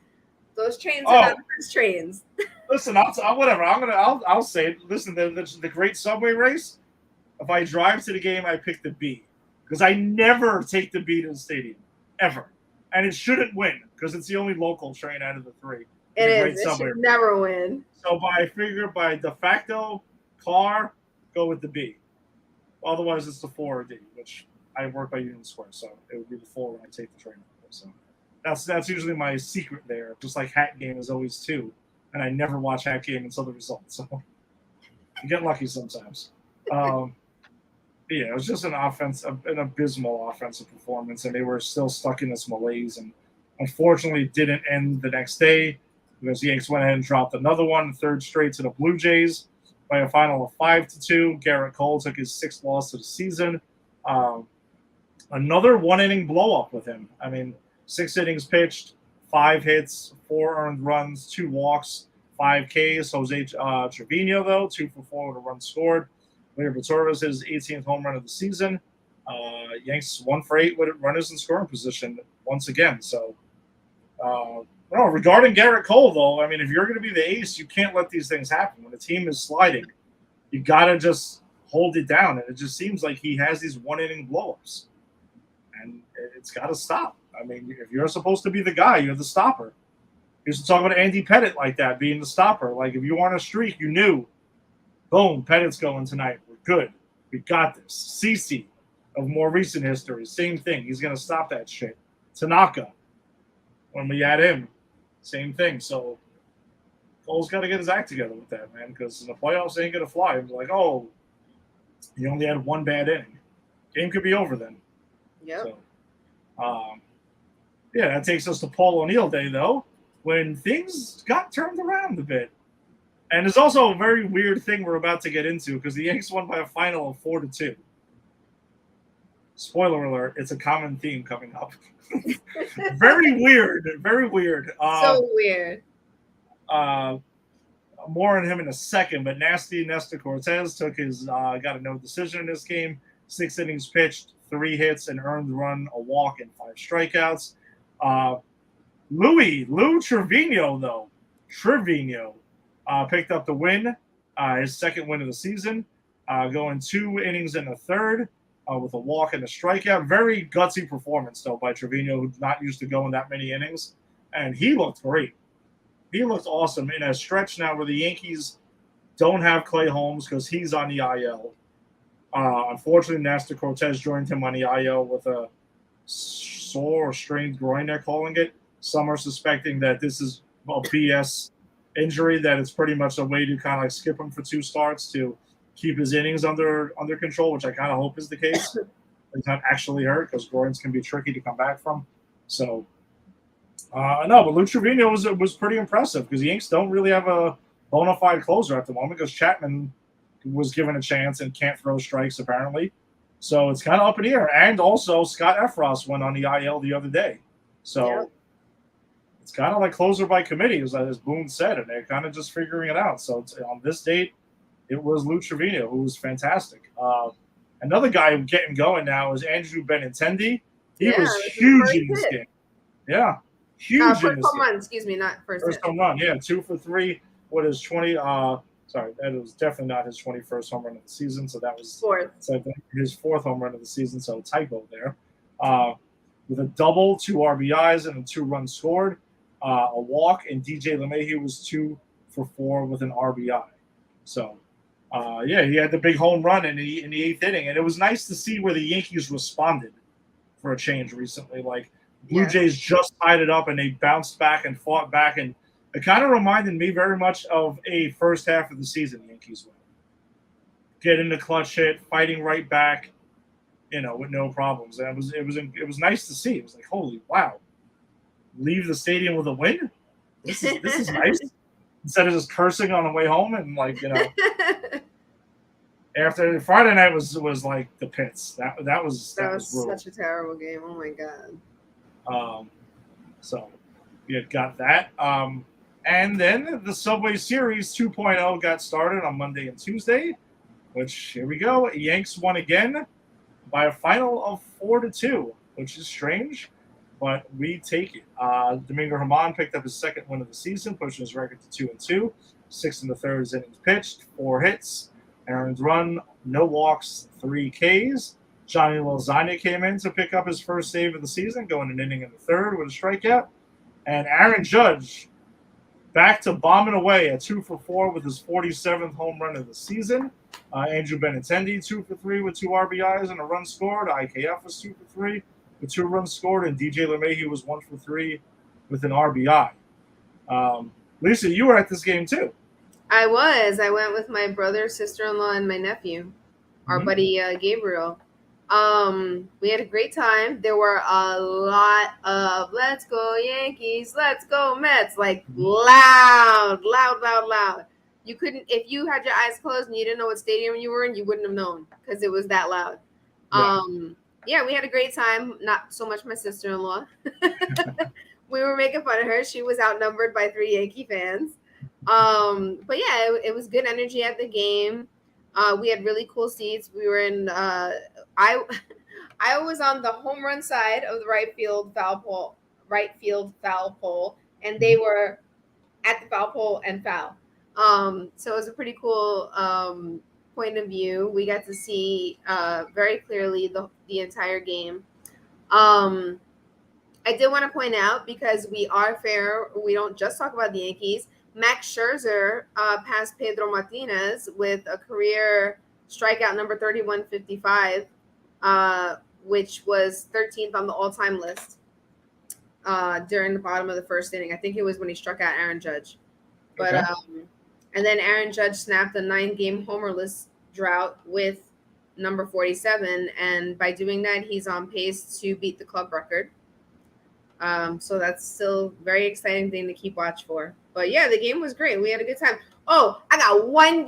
S2: those trains are not the first trains.
S1: Listen, I'll say it. Listen, the great subway race. If I drive to the game, I pick the B because I never take the B to the stadium ever, and it shouldn't win because it's the only local train out of the 3.
S2: It is. It should never win.
S1: So by de facto, car, go with the B. Otherwise, it's the 4 or D, which I work by Union Square, so it would be the 4 when I take the train. So that's usually my secret there. Just like Hat Game is always 2, and I never watch Hat Game until the results. So you get lucky sometimes. Yeah, it was just an abysmal offensive performance, and they were still stuck in this malaise, and unfortunately didn't end the next day because the Yanks went ahead and dropped another one, 3rd straight to the Blue Jays. by a final of 5-2. Garrett Cole took his 6th loss of the season. Another 1-inning blow-up with him. I mean, 6 innings pitched, 5 hits, 4 earned runs, 2 walks, 5 Ks. Jose Trevino, though, 2 for 4 with a run scored. Leonard Torres, his 18th home run of the season. Yanks 1 for 8 with runners in scoring position once again. So, regarding Garrett Cole, though, I mean, if you're going to be the ace, you can't let these things happen. When the team is sliding, you got to just hold it down. And it just seems like he has these 1-inning blow-ups. And it's got to stop. I mean, if you're supposed to be the guy, you're the stopper. We used to talk about Andy Pettitte like that, being the stopper. Like, if you were on a streak, you knew, boom, Pettitte's going tonight. We're good. We got this. CeCe, of more recent history, same thing. He's going to stop that shit. Tanaka, when we add him, same thing. So Cole's got to get his act together with that, man, because in the playoffs, ain't going to fly. It's like, oh, he only had 1 bad inning. Game could be over then.
S2: Yep.
S1: So, that takes us to Paul O'Neill Day, though, when things got turned around a bit. And there's also a very weird thing we're about to get into because the Yanks won by a final of 4-2. Spoiler alert, it's a common theme coming up. Very weird. Very weird.
S2: So weird.
S1: More on him in a second, but Nasty Nestor Cortez took his got a no decision in this game. 6 innings pitched, 3 hits, an earned run, a walk, and 5 strikeouts. Lou Trevino, though. Trevino picked up the win, his 2nd win of the season, going 2 innings and a third with a walk and a strikeout. Very gutsy performance, though, by Trevino, who's not used to going that many innings. And he looked great. He looked awesome in a stretch now where the Yankees don't have Clay Holmes because he's on the IL. Unfortunately, Nestor Cortez joined him on the IL with a sore or strained groin, they're calling it. Some are suspecting that this is a BS injury, that it's pretty much a way to kind of like skip him for 2 starts to keep his innings under control, which I kind of hope is the case. He's not actually hurt because groins can be tricky to come back from. So, no, but Lou Trevino was pretty impressive because the Yanks don't really have a bona fide closer at the moment because Chapman was given a chance and can't throw strikes apparently. So it's kind of up in the air. And also Scott Efros went on the IL the other day. So it's kind of like closer by committee, as Boone said, and they're kind of just figuring it out. So on this date, it was Lou Trevino, who was fantastic. Another guy getting going now is Andrew Benintendi. He was huge in this game. Yeah, huge in this game.
S2: Excuse me, not first
S1: home run. Yeah, 2 for 3. What is 20? Sorry, that was definitely not his 21st home run of the season. So that was
S2: 4th.
S1: So his 4th home run of the season. So typo there. With a double, 2 RBIs, and a 2 runs scored, a walk, and DJ LeMahieu was 2 for 4 with an RBI. So, he had the big home run in the 8th inning, and it was nice to see where the Yankees responded for a change recently. Like Blue Jays just tied it up, and they bounced back and fought back, and it kind of reminded me very much of a first half of the season the Yankees went. Getting the clutch hit, fighting right back, with no problems. And it was nice to see. It was like, holy wow. Leave the stadium with a win? This is nice. Instead of just cursing on the way home and after Friday night was like the pits. That was
S2: such a terrible game. Oh my god.
S1: So we had got that. And then the Subway Series 2.0 got started on Monday and Tuesday, which here we go. Yanks won again by a final of 4-2, which is strange, but we take it. Domingo Germán picked up his 2nd win of the season, pushing his record to 2-2. 6 1/3 innings pitched, 4 hits, earned run, no walks, 3 Ks. Johnny Lozano came in to pick up his first save of the season, going an inning and a third with a strikeout. And Aaron Judge back to bombing away at 2 for 4 with his 47th home run of the season. Andrew Benintendi, 2 for 3 with 2 RBIs and a run scored. IKF was 2 for 3 with 2 runs scored. And DJ LeMahieu was 1 for 3 with an RBI. Lisa, you were at this game too.
S2: I was. I went with my brother, sister-in-law, and my nephew, our buddy Gabriel. We had a great time. There were a lot of "Let's go Yankees, let's go Mets," like loud. You couldn't, if you had your eyes closed and you didn't know what stadium you were in, you wouldn't have known because it was that loud.
S1: Yeah.
S2: Yeah, we had a great time. Not so much my sister-in-law. We were making fun of her. She was outnumbered by 3 Yankee fans. But yeah, it was good energy at the game. We had really cool seats. We were in I I was on the home run side of the right field foul pole, and they were at the foul pole and foul. So it was a pretty cool point of view. We got to see very clearly the entire game. Um, I did want to point out, because we are fair, we don't just talk about the Yankees. Max Scherzer passed Pedro Martinez with a career strikeout number 3155, which was 13th on the all-time list during the bottom of the first inning. I think it was when he struck out Aaron Judge. But
S1: Okay.
S2: and then Aaron Judge snapped a 9-game homerless drought with number 47, and by doing that, he's on pace to beat the club record. So that's still a very exciting thing to keep watch for. But yeah, the game was great. We had a good time. Oh, I got one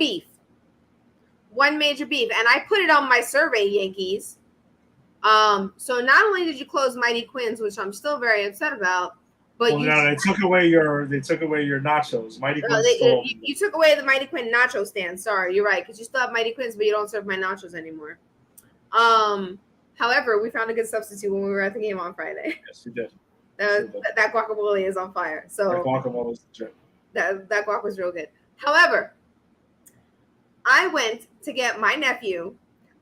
S2: major beef, and I put it on my survey, Yankees. So not only did you close Mighty Quinn's, which I'm still very upset about, but
S1: they took away your nachos. Mighty Quinn's still open.
S2: You took away the Mighty Quinn nacho stand. Sorry, you're right, because you still have Mighty Quinn's, but you don't serve my nachos anymore. However, we found a good substitute when we were at the game on Friday.
S1: Yes, you did.
S2: That guacamole is on fire. So
S1: that guacamole is legit.
S2: That guac was real good. However, I went to get my nephew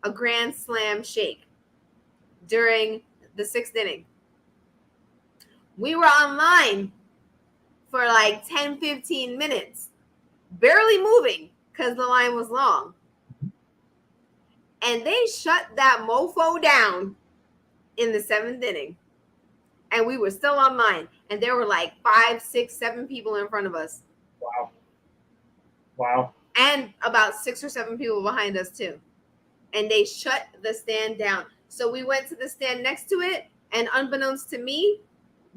S2: a Grand Slam shake during the 6th inning. We were online for like 10-15 minutes, barely moving because the line was long. And they shut that mofo down in the 7th inning. And we were still online. And there were like 5, 6, 7 people in front of us.
S1: Wow.
S2: And about 6 or 7 people behind us too. And they shut the stand down. So we went to the stand next to it. And unbeknownst to me,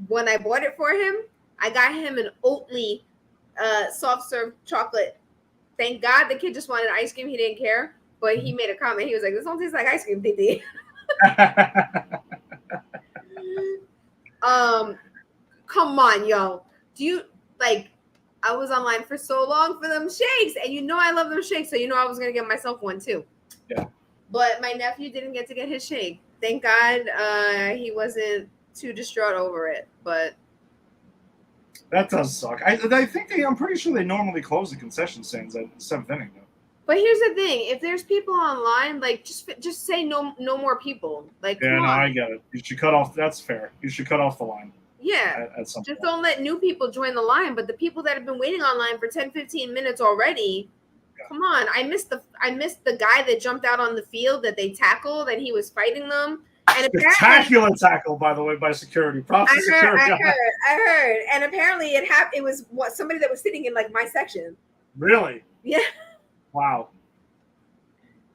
S2: when I bought it for him, I got him an Oatly soft serve chocolate. Thank God the kid just wanted ice cream. He didn't care. But he made a comment. He was like, "This don't taste like ice cream, Titi." Come on, yo. Do you like? I was online for so long for them shakes, and you know I love them shakes, so you know I was gonna get myself one too.
S1: Yeah.
S2: But my nephew didn't get to get his shake. Thank God he wasn't too distraught over it. But
S1: that does suck. I think I'm pretty sure they normally close the concession stands at the 7th inning though.
S2: But here's the thing: if there's people online, like just say no more people. Like,
S1: yeah, no, I get it. You should cut off. That's fair. You should cut off the line.
S2: Yeah,
S1: at some
S2: just
S1: point.
S2: don't let new people join the line. But the people that have been waiting online for 10-15 minutes already, come on! I missed the guy that jumped out on the field that they tackled, and he was fighting them. And
S1: spectacular tackle, by the way, by security. Props to security.
S2: I heard, and apparently it was somebody that was sitting in like my section.
S1: Really?
S2: Yeah.
S1: Wow.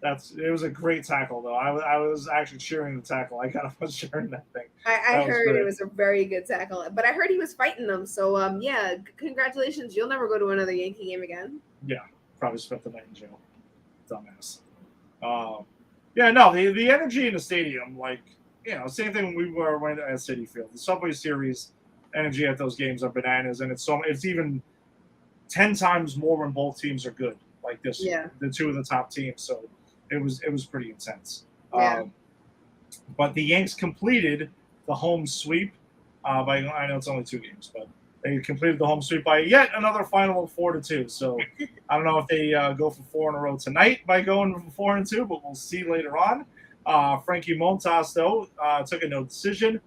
S1: It was a great tackle though. I was actually cheering the tackle. I kind of was cheering that thing.
S2: I heard it was a very good tackle, but I heard he was fighting them. So yeah, congratulations. You'll never go to another Yankee game again.
S1: Yeah, probably spent the night in jail. Dumbass. Yeah, no, the energy in the stadium, like, you know, same thing when we went at Citi Field. The Subway Series energy at those games are bananas, and it's even 10 times more when both teams are good. Like this, the two of the top teams. So it was pretty intense.
S2: Yeah.
S1: But the Yanks completed the home sweep by, I know it's only 2 games, but they completed the home sweep by yet another final of 4-2. So I don't know if they go for 4 in a row tonight by going for 4-2, but we'll see later on. Frankie Montas, though, took a no decision.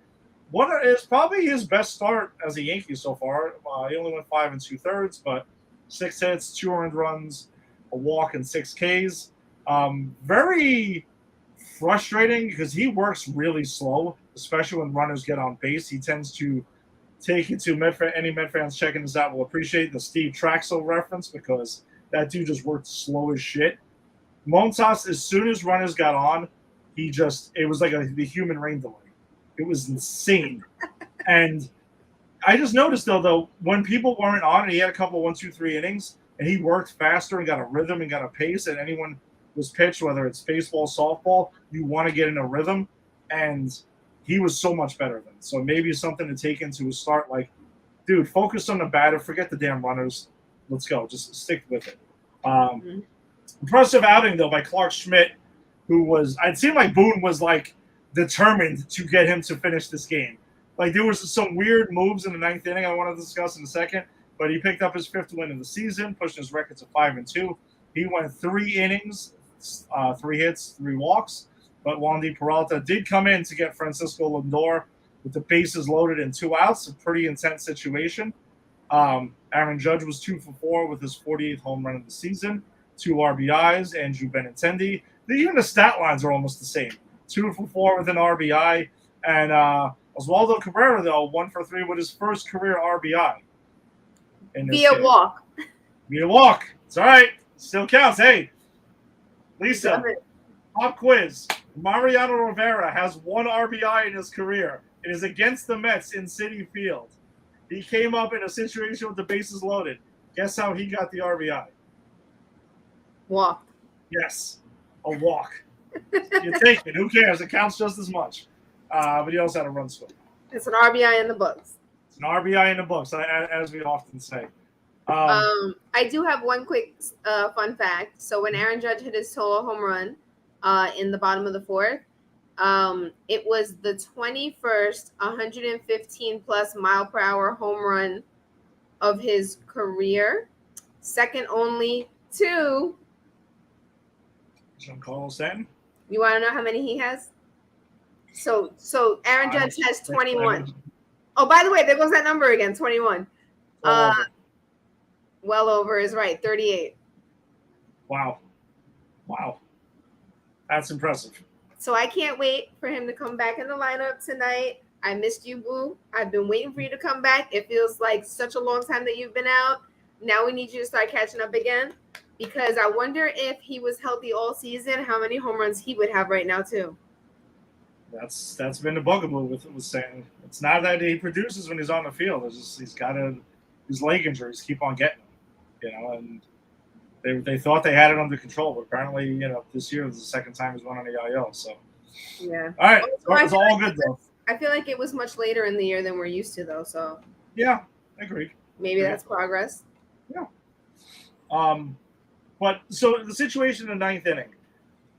S1: What is probably his best start as a Yankee so far. He only went 5 2/3, but 6 hits, 2 earned runs, a walk, and 6 Ks. Very frustrating because he works really slow, especially when runners get on base. He tends to take it to any Met fans checking this out will appreciate the Steve Traxel reference because that dude just worked slow as shit. Montas, as soon as runners got on, it was like the human rain delay. It was insane. And I just noticed though, when people weren't on and he had a couple 1, 2, 3 innings, and he worked faster and got a rhythm and got a pace. And anyone was pitched, whether it's baseball, softball, you want to get in a rhythm, and he was so much better than. So maybe something to take into his start. Like, dude, focus on the batter, forget the damn runners. Let's go, just stick with it. Impressive outing though by Clark Schmidt, who was. It seemed like Boone was like determined to get him to finish this game. Like there was some weird moves in the ninth inning I want to discuss in a second, but he picked up his 5th win of the season, pushing his record to 5-2. He went 3 innings, 3 hits, 3 walks, but Wandy Peralta did come in to get Francisco Lindor with the bases loaded and 2 outs. A pretty intense situation. Aaron Judge was 2 for 4 with his 48th home run of the season, 2 RBIs. Andrew Benintendi. Even the stat lines are almost the same. 2 for 4 with an RBI. And Oswaldo Cabrera, though, 1 for 3 with his first career RBI.
S2: Via walk.
S1: Via walk. It's all right. Still counts. Hey, Lisa, pop quiz. Mariano Rivera has 1 RBI in his career. It is against the Mets in Citi Field. He came up in a situation with the bases loaded. Guess how he got the RBI?
S2: Walk.
S1: Yes, a walk. You take it. Who cares? It counts just as much. But he also had a run score.
S2: It's an RBI in the books.
S1: It's an RBI in the books, as we often say.
S2: I do have one quick fun fact. So when Aaron Judge hit his solo home run in the bottom of the 4th, it was the 21st 115+ mile per hour home run of his career, second only to
S1: Giancarlo Stanton.
S2: You want to know how many he has? So Aaron Judge has 21. Oh, by the way, there goes that number again, 21. Well over is right, 38.
S1: Wow. That's impressive.
S2: So I can't wait for him to come back in the lineup tonight. I missed you, Boo. I've been waiting for you to come back. It feels like such a long time that you've been out. Now we need you to start catching up again, because I wonder if he was healthy all season, how many home runs he would have right now too.
S1: That's been the bugaboo with Stanton. It's not that he produces when he's on the field. It's just he's got his leg injuries keep on getting him, and they thought they had it under control, but apparently, this year was the second time he's won on the IL. So
S2: yeah,
S1: all right, it's all good though.
S2: I feel like it was much later in the year than we're used to, though. So
S1: yeah, I agree.
S2: Maybe that's progress.
S1: Yeah. But so the situation in the 9th inning,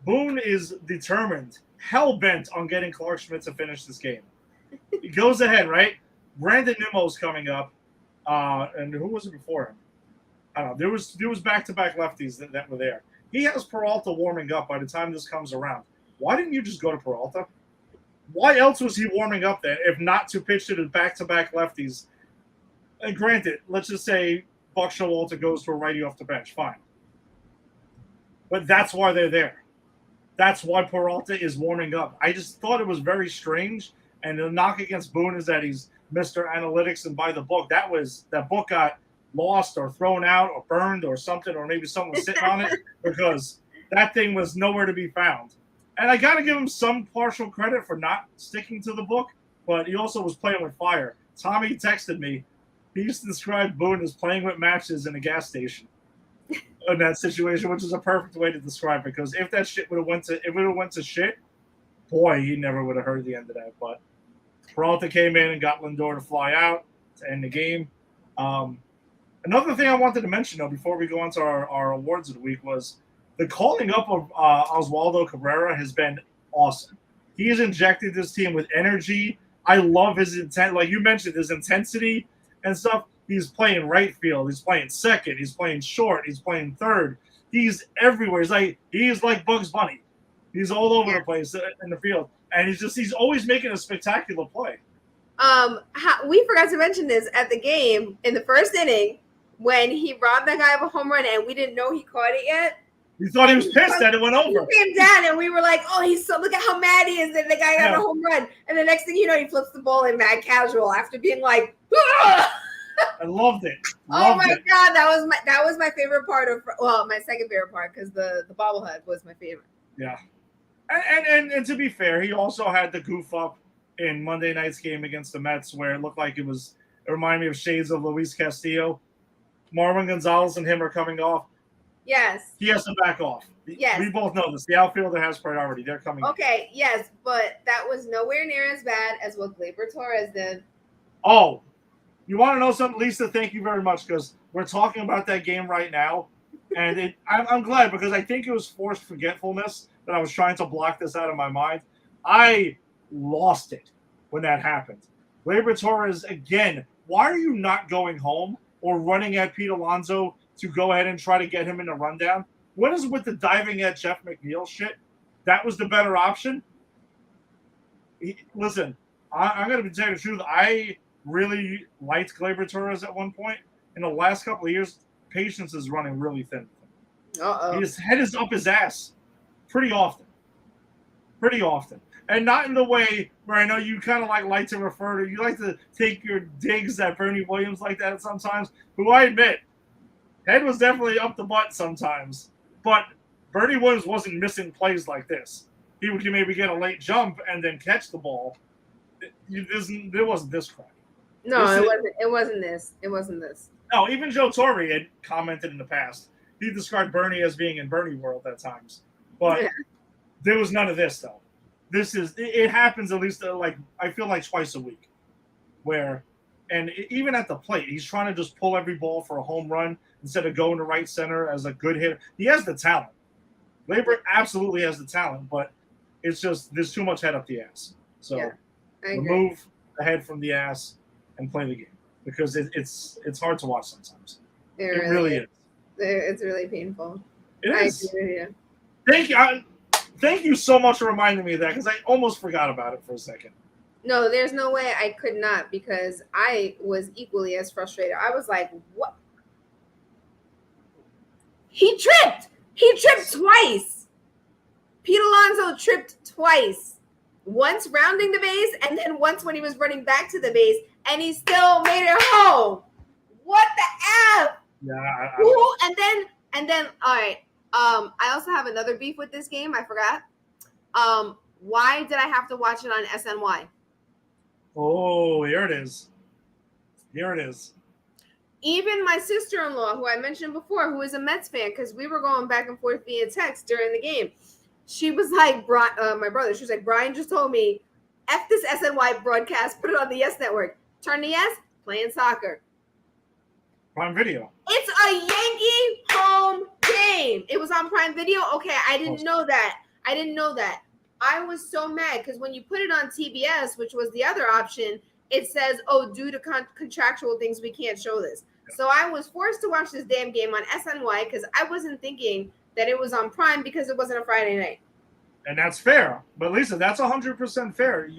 S1: Boone is determined, hell-bent on getting Clark Schmidt to finish this game. He goes ahead, right? Brandon Nimmo's coming up. And who was it before him? I don't know. There was back-to-back lefties that were there. He has Peralta warming up by the time this comes around. Why didn't you just go to Peralta? Why else was he warming up then, if not to pitch to the back-to-back lefties? And granted, let's just say Buck Showalter goes to a righty off the bench. Fine. But that's why they're there. That's why Peralta is warming up. I just thought it was very strange. And the knock against Boone is that he's Mr. Analytics and by the book. That book got lost or thrown out or burned or something, or maybe someone was sitting on it, because that thing was nowhere to be found. And I got to give him some partial credit for not sticking to the book, but he also was playing with fire. Tommy texted me. He used to describe Boone as playing with matches in a gas station in that situation, which is a perfect way to describe it, because if that shit would have went to shit, boy, he never would have heard the end of that. But Peralta came in and got Lindor to fly out to end the game. Another thing I wanted to mention, though, before we go on to our awards of the week, was the calling up of Oswaldo Cabrera has been awesome. He has injected this team with energy. I love his intent. Like you mentioned, his intensity and stuff. He's playing right field. He's playing second. He's playing short. He's playing third. He's everywhere. He's like Bugs Bunny. He's all over the place in the field. And he's always making a spectacular play.
S2: We forgot to mention this at the game in the first inning when he robbed that guy of a home run and we didn't know he caught it yet.
S1: We thought he was pissed that it went over.
S2: He came down and we were like, oh, look at how mad he is that the guy got a home run. And the next thing you know, he flips the ball in mad casual after being like, ah!
S1: I loved it.
S2: God, that was my favorite part my second favorite part, because the bobblehead was my favorite.
S1: Yeah. And to be fair, he also had the goof up in Monday night's game against the Mets where it looked like it reminded me of shades of Luis Castillo. Marwin Gonzalez and him are coming off.
S2: Yes.
S1: He has to back off.
S2: Yes.
S1: We both know this. The outfielder has priority. They're coming.
S2: Okay, yes, but that was nowhere near as bad as what Gleyber Torres did.
S1: Oh, you want to know something, Lisa? Thank you very much, because we're talking about that game right now, and I'm glad, because I think it was forced forgetfulness that I was trying to block this out of my mind. I lost it when that happened. Gleyber Torres, again, why are you not going home or running at Pete Alonso to go ahead and try to get him in the rundown? What is with the diving at Jeff McNeil shit? That was the better option. Listen, I'm going to be telling the truth. I really liked Gleyber Torres at one point. In the last couple of years, patience is running really thin. His head is up his ass pretty often. And not in the way where I know you kind of like to refer to. You like to take your digs at Bernie Williams like that sometimes, who I admit, head was definitely up the butt sometimes. But Bernie Williams wasn't missing plays like this. He would maybe get a late jump and then catch the ball. There wasn't this crap.
S2: No, it wasn't this. It wasn't this.
S1: No, even Joe Torre had commented in the past. He described Bernie as being in Bernie world at times. But there was none of this, though. It happens at least I feel like twice a week. And even at the plate, he's trying to just pull every ball for a home run instead of going to right center as a good hitter. He has the talent. Gleyber absolutely has the talent, but it's just there's too much head up the ass. So remove the head from the ass and play the game, because it's hard to watch sometimes. It really is.
S2: It's really painful.
S1: It is.
S2: I agree with you.
S1: Thank you. Thank you so much for reminding me of that, because I almost forgot about it for a second.
S2: No, there's no way I could not, because I was equally as frustrated. I was like, what? He tripped. He tripped twice. Pete Alonso tripped twice. Once rounding the base, and then once when he was running back to the base, and he still made it home. What the F?
S1: Yeah.
S2: And then, all right. I also have another beef with this game. I forgot. Why did I have to watch it on SNY?
S1: Oh, here it is.
S2: Even my sister-in-law, who I mentioned before, who is a Mets fan, because we were going back and forth via text during the game, she was like, my brother, she was like, Brian just told me, F this SNY broadcast, put it on the Yes Network. Turn to Yes, playing soccer.
S1: Prime Video.
S2: It's a Yankee home game. It was on Prime Video? Okay, I didn't know that. I was so mad because when you put it on TBS, which was the other option, it says, oh, due to contractual things, we can't show this. Yeah. So I was forced to watch this damn game on SNY because I wasn't thinking that it was on Prime because it wasn't a Friday night.
S1: And that's fair. But Lisa, that's 100% fair.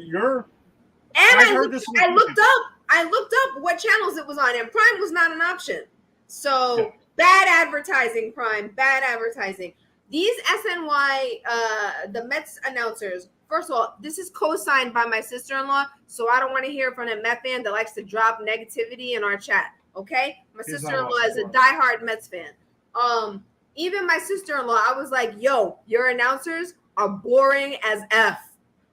S2: I looked up what channels it was on, and Prime was not an option. So bad advertising, Prime, bad advertising. These SNY, the Mets announcers, first of all, this is co-signed by my sister-in-law, so I don't want to hear from a Met fan that likes to drop negativity in our chat, okay? My sister-in-law is a diehard Mets fan. Even my sister-in-law, I was like, yo, your announcers are boring as F.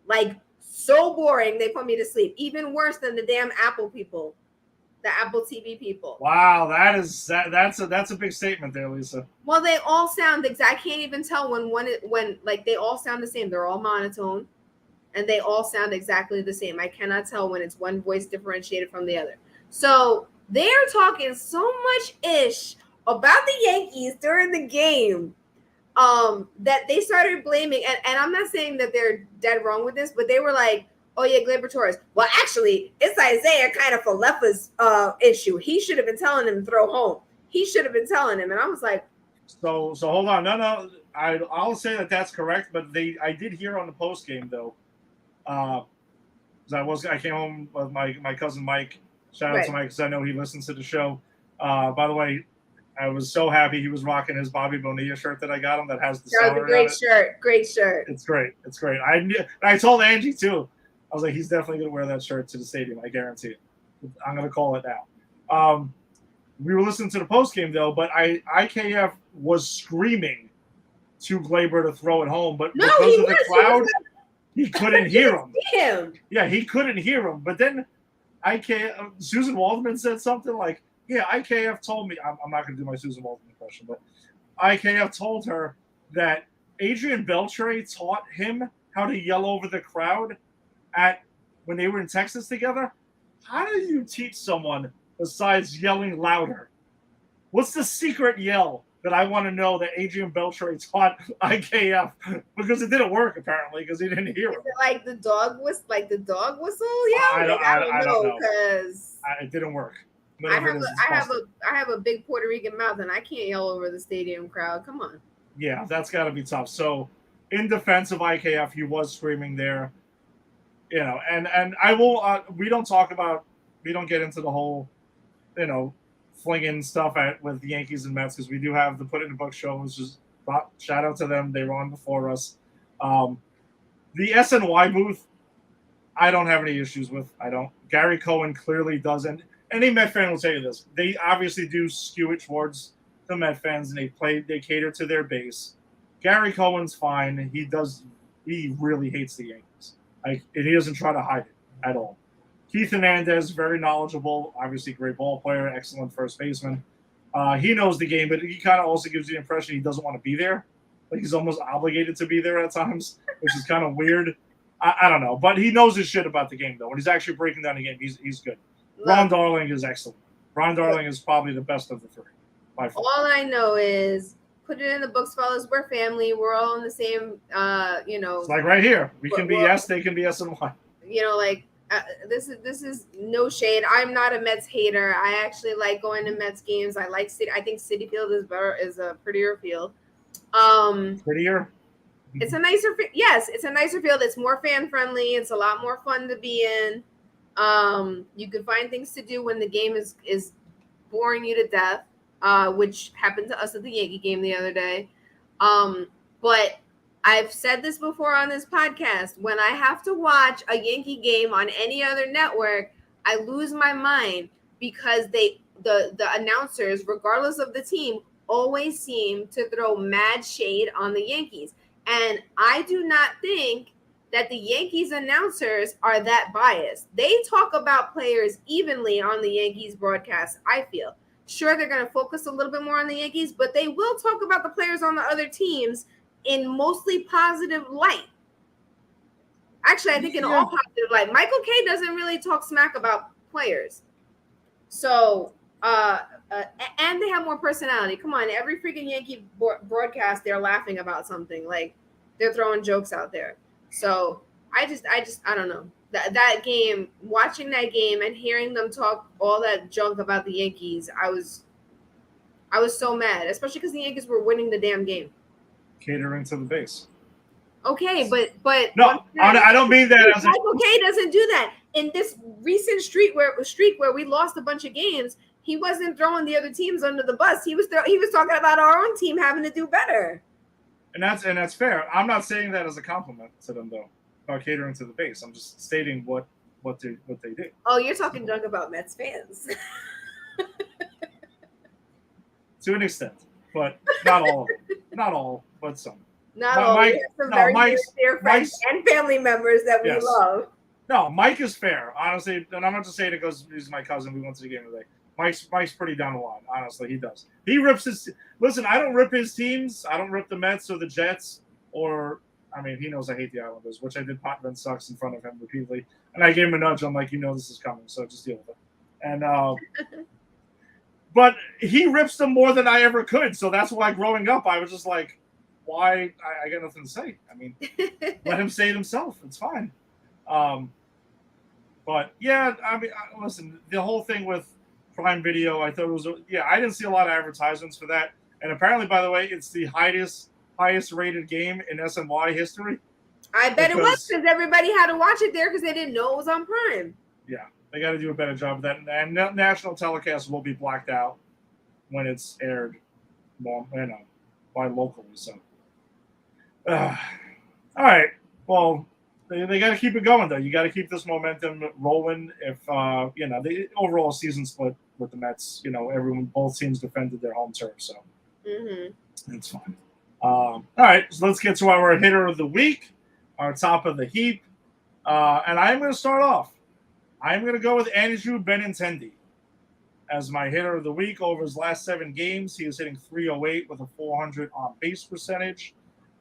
S2: Like, so boring, they put me to sleep. Even worse than the damn Apple people, the Apple TV people.
S1: Wow, that's a big statement there, Lisa.
S2: Well, they all sound exact. I can't even tell when they all sound the same. They're all monotone, and they all sound exactly the same. I cannot tell when it's one voice differentiated from the other. So they're talking so much ish about the Yankees during the game that they started blaming, and I'm not saying that they're dead wrong with this, but they were like, oh yeah, Gleyber Torres. Well, actually, it's Isaiah kind of Falefa's issue. He should have been telling him to throw home. He should have been telling him, and I was like,
S1: so hold on, no, I'll say that's correct, but I did hear on the post game though, because I came home with my cousin Mike. Shout out to Mike because I know he listens to the show. By the way, I was so happy he was rocking his Bobby Bonilla shirt that I got him that has the
S2: that was a great shirt. Great shirt.
S1: It's great. I told Angie too. I was like, he's definitely going to wear that shirt to the stadium. I guarantee it. I'm going to call it now. We were listening to the post game though, but IKF was screaming to Gleyber to throw it home, but because of the crowd, he couldn't hear him. Yeah, he couldn't hear him. But then Susan Waldman said something like, Yeah, IKF told me. I'm not going to do my Susan Walton impression, but IKF told her that Adrian Beltre taught him how to yell over the crowd at when they were in Texas together. How do you teach someone besides yelling louder? What's the secret yell that I want to know that Adrian Beltre taught IKF? Because it didn't work apparently because he didn't hear
S2: Is
S1: him.
S2: it like the dog whistle? Like the dog whistle? Yeah, I don't know because
S1: it didn't work.
S2: I have a big Puerto Rican mouth and I can't yell over the stadium crowd. Come on.
S1: Yeah, that's got to be tough. So, in defense of IKF, he was screaming there, and I will. We don't get into the whole, flinging stuff with the Yankees and Mets because we do have the Put It in the Book show, which is shout out to them. They were on before us. The SNY booth, I don't have any issues with. I don't. Gary Cohen clearly doesn't. Any Met fan will tell you this. They obviously do skew it towards the Met fans, and they cater to their base. Gary Cohen's fine. He really hates the Yankees. And he doesn't try to hide it at all. Keith Hernandez, very knowledgeable, obviously great ball player, excellent first baseman. He knows the game, but he kind of also gives the impression he doesn't want to be there. Like he's almost obligated to be there at times, which is kind of weird. I don't know, but he knows his shit about the game though. When he's actually breaking down the game, he's good. Ron Darling is excellent. Ron Darling is probably the best of the three. By far.
S2: All I know is put it in the books, fellas. We're family. We're all in the same.
S1: It's like right here. We can be yes, they can be S and Y.
S2: This is no shade. I'm not a Mets hater. I actually like going to Mets games. I like City. I think Citi Field is a prettier field.
S1: Prettier.
S2: It's a nicer. Yes, it's a nicer field. It's more fan friendly. It's a lot more fun to be in. You can find things to do when the game is boring you to death, which happened to us at the Yankee game the other day. But I've said this before on this podcast. When I have to watch a Yankee game on any other network, I lose my mind because the announcers, regardless of the team, always seem to throw mad shade on the Yankees. And I do not think that the Yankees announcers are that biased. They talk about players evenly on the Yankees broadcast, I feel. Sure, they're going to focus a little bit more on the Yankees, but they will talk about the players on the other teams in mostly positive light. Actually, I think in all positive light. Michael Kay doesn't really talk smack about players. So, and they have more personality. Come on, every freaking Yankee broadcast, they're laughing about something. Like, they're throwing jokes out there. So, I don't know. That game, watching that game and hearing them talk all that junk about the Yankees, I was so mad, especially because the Yankees were winning the damn game.
S1: Catering to the base.
S2: Okay, but
S1: no, I don't mean that as
S2: Michael Kay doesn't do that. In this recent streak where we lost a bunch of games, he wasn't throwing the other teams under the bus. He was talking about our own team having to do better.
S1: And that's fair. I'm not saying that as a compliment to them though, about catering to the base. I'm just stating what they do.
S2: Oh, you're talking junk about Mets fans.
S1: To an extent, but not all. Not all, but some.
S2: Not all. We have some very dear friends and family members that we love.
S1: No, Mike is fair, honestly, and I'm not just saying it because he's my cousin. We went to the game today. Mike's pretty down the line, honestly. He does. He rips his. Listen, I don't rip his teams. I don't rip the Mets or the Jets or. I mean, he knows I hate the Islanders, which I did Pot Ben Sucks in front of him repeatedly, and I gave him a nudge. I'm like, this is coming, so just deal with it. And but he rips them more than I ever could, so that's why growing up I was just like, why? I got nothing to say. I mean, let him say it himself. It's fine. But yeah, I mean, listen, the whole thing with Prime Video, I thought it was I didn't see a lot of advertisements for that, and apparently, by the way, it's the highest rated game in SNY history.
S2: I bet it was because everybody had to watch it there because they didn't know it was on Prime.
S1: Yeah, they got to do a better job of that, and national telecasts will be blacked out when it's aired, by locally. So, all right, well. They got to keep it going, though. You got to keep this momentum rolling. If the overall season split with the Mets, both teams defended their home turf, so it's fine. All right, so let's get to our hitter of the week, our top of the heap, and I'm going to start off. I'm going to go with Andrew Benintendi, as my hitter of the week. Over his last 7 games, he is hitting .308 with a .400 on base percentage,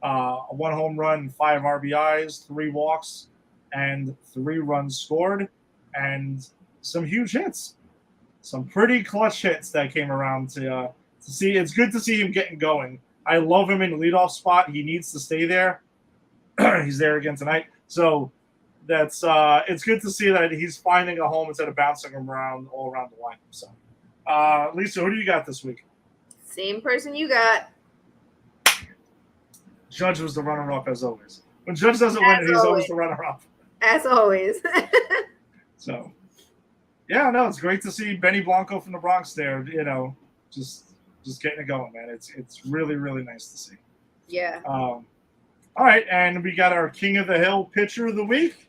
S1: a 1 home run, 5 RBIs, 3 walks, and 3 runs scored, and some huge hits. Some pretty clutch hits that came around to see. It's good to see him getting going. I love him in the leadoff spot. He needs to stay there. He's there again tonight. So that's it's good to see that he's finding a home instead of bouncing him around all around the lineup. So, Lisa, who do you got this week?
S2: Same person you got.
S1: Judge was the runner-up as always. When Judge doesn't win, he's always the runner-up.
S2: As always.
S1: So, yeah, no, it's great to see Benny Blanco from the Bronx there. Just getting it going, man. It's really, really nice to see.
S2: Yeah.
S1: All right, and we got our King of the Hill pitcher of the week.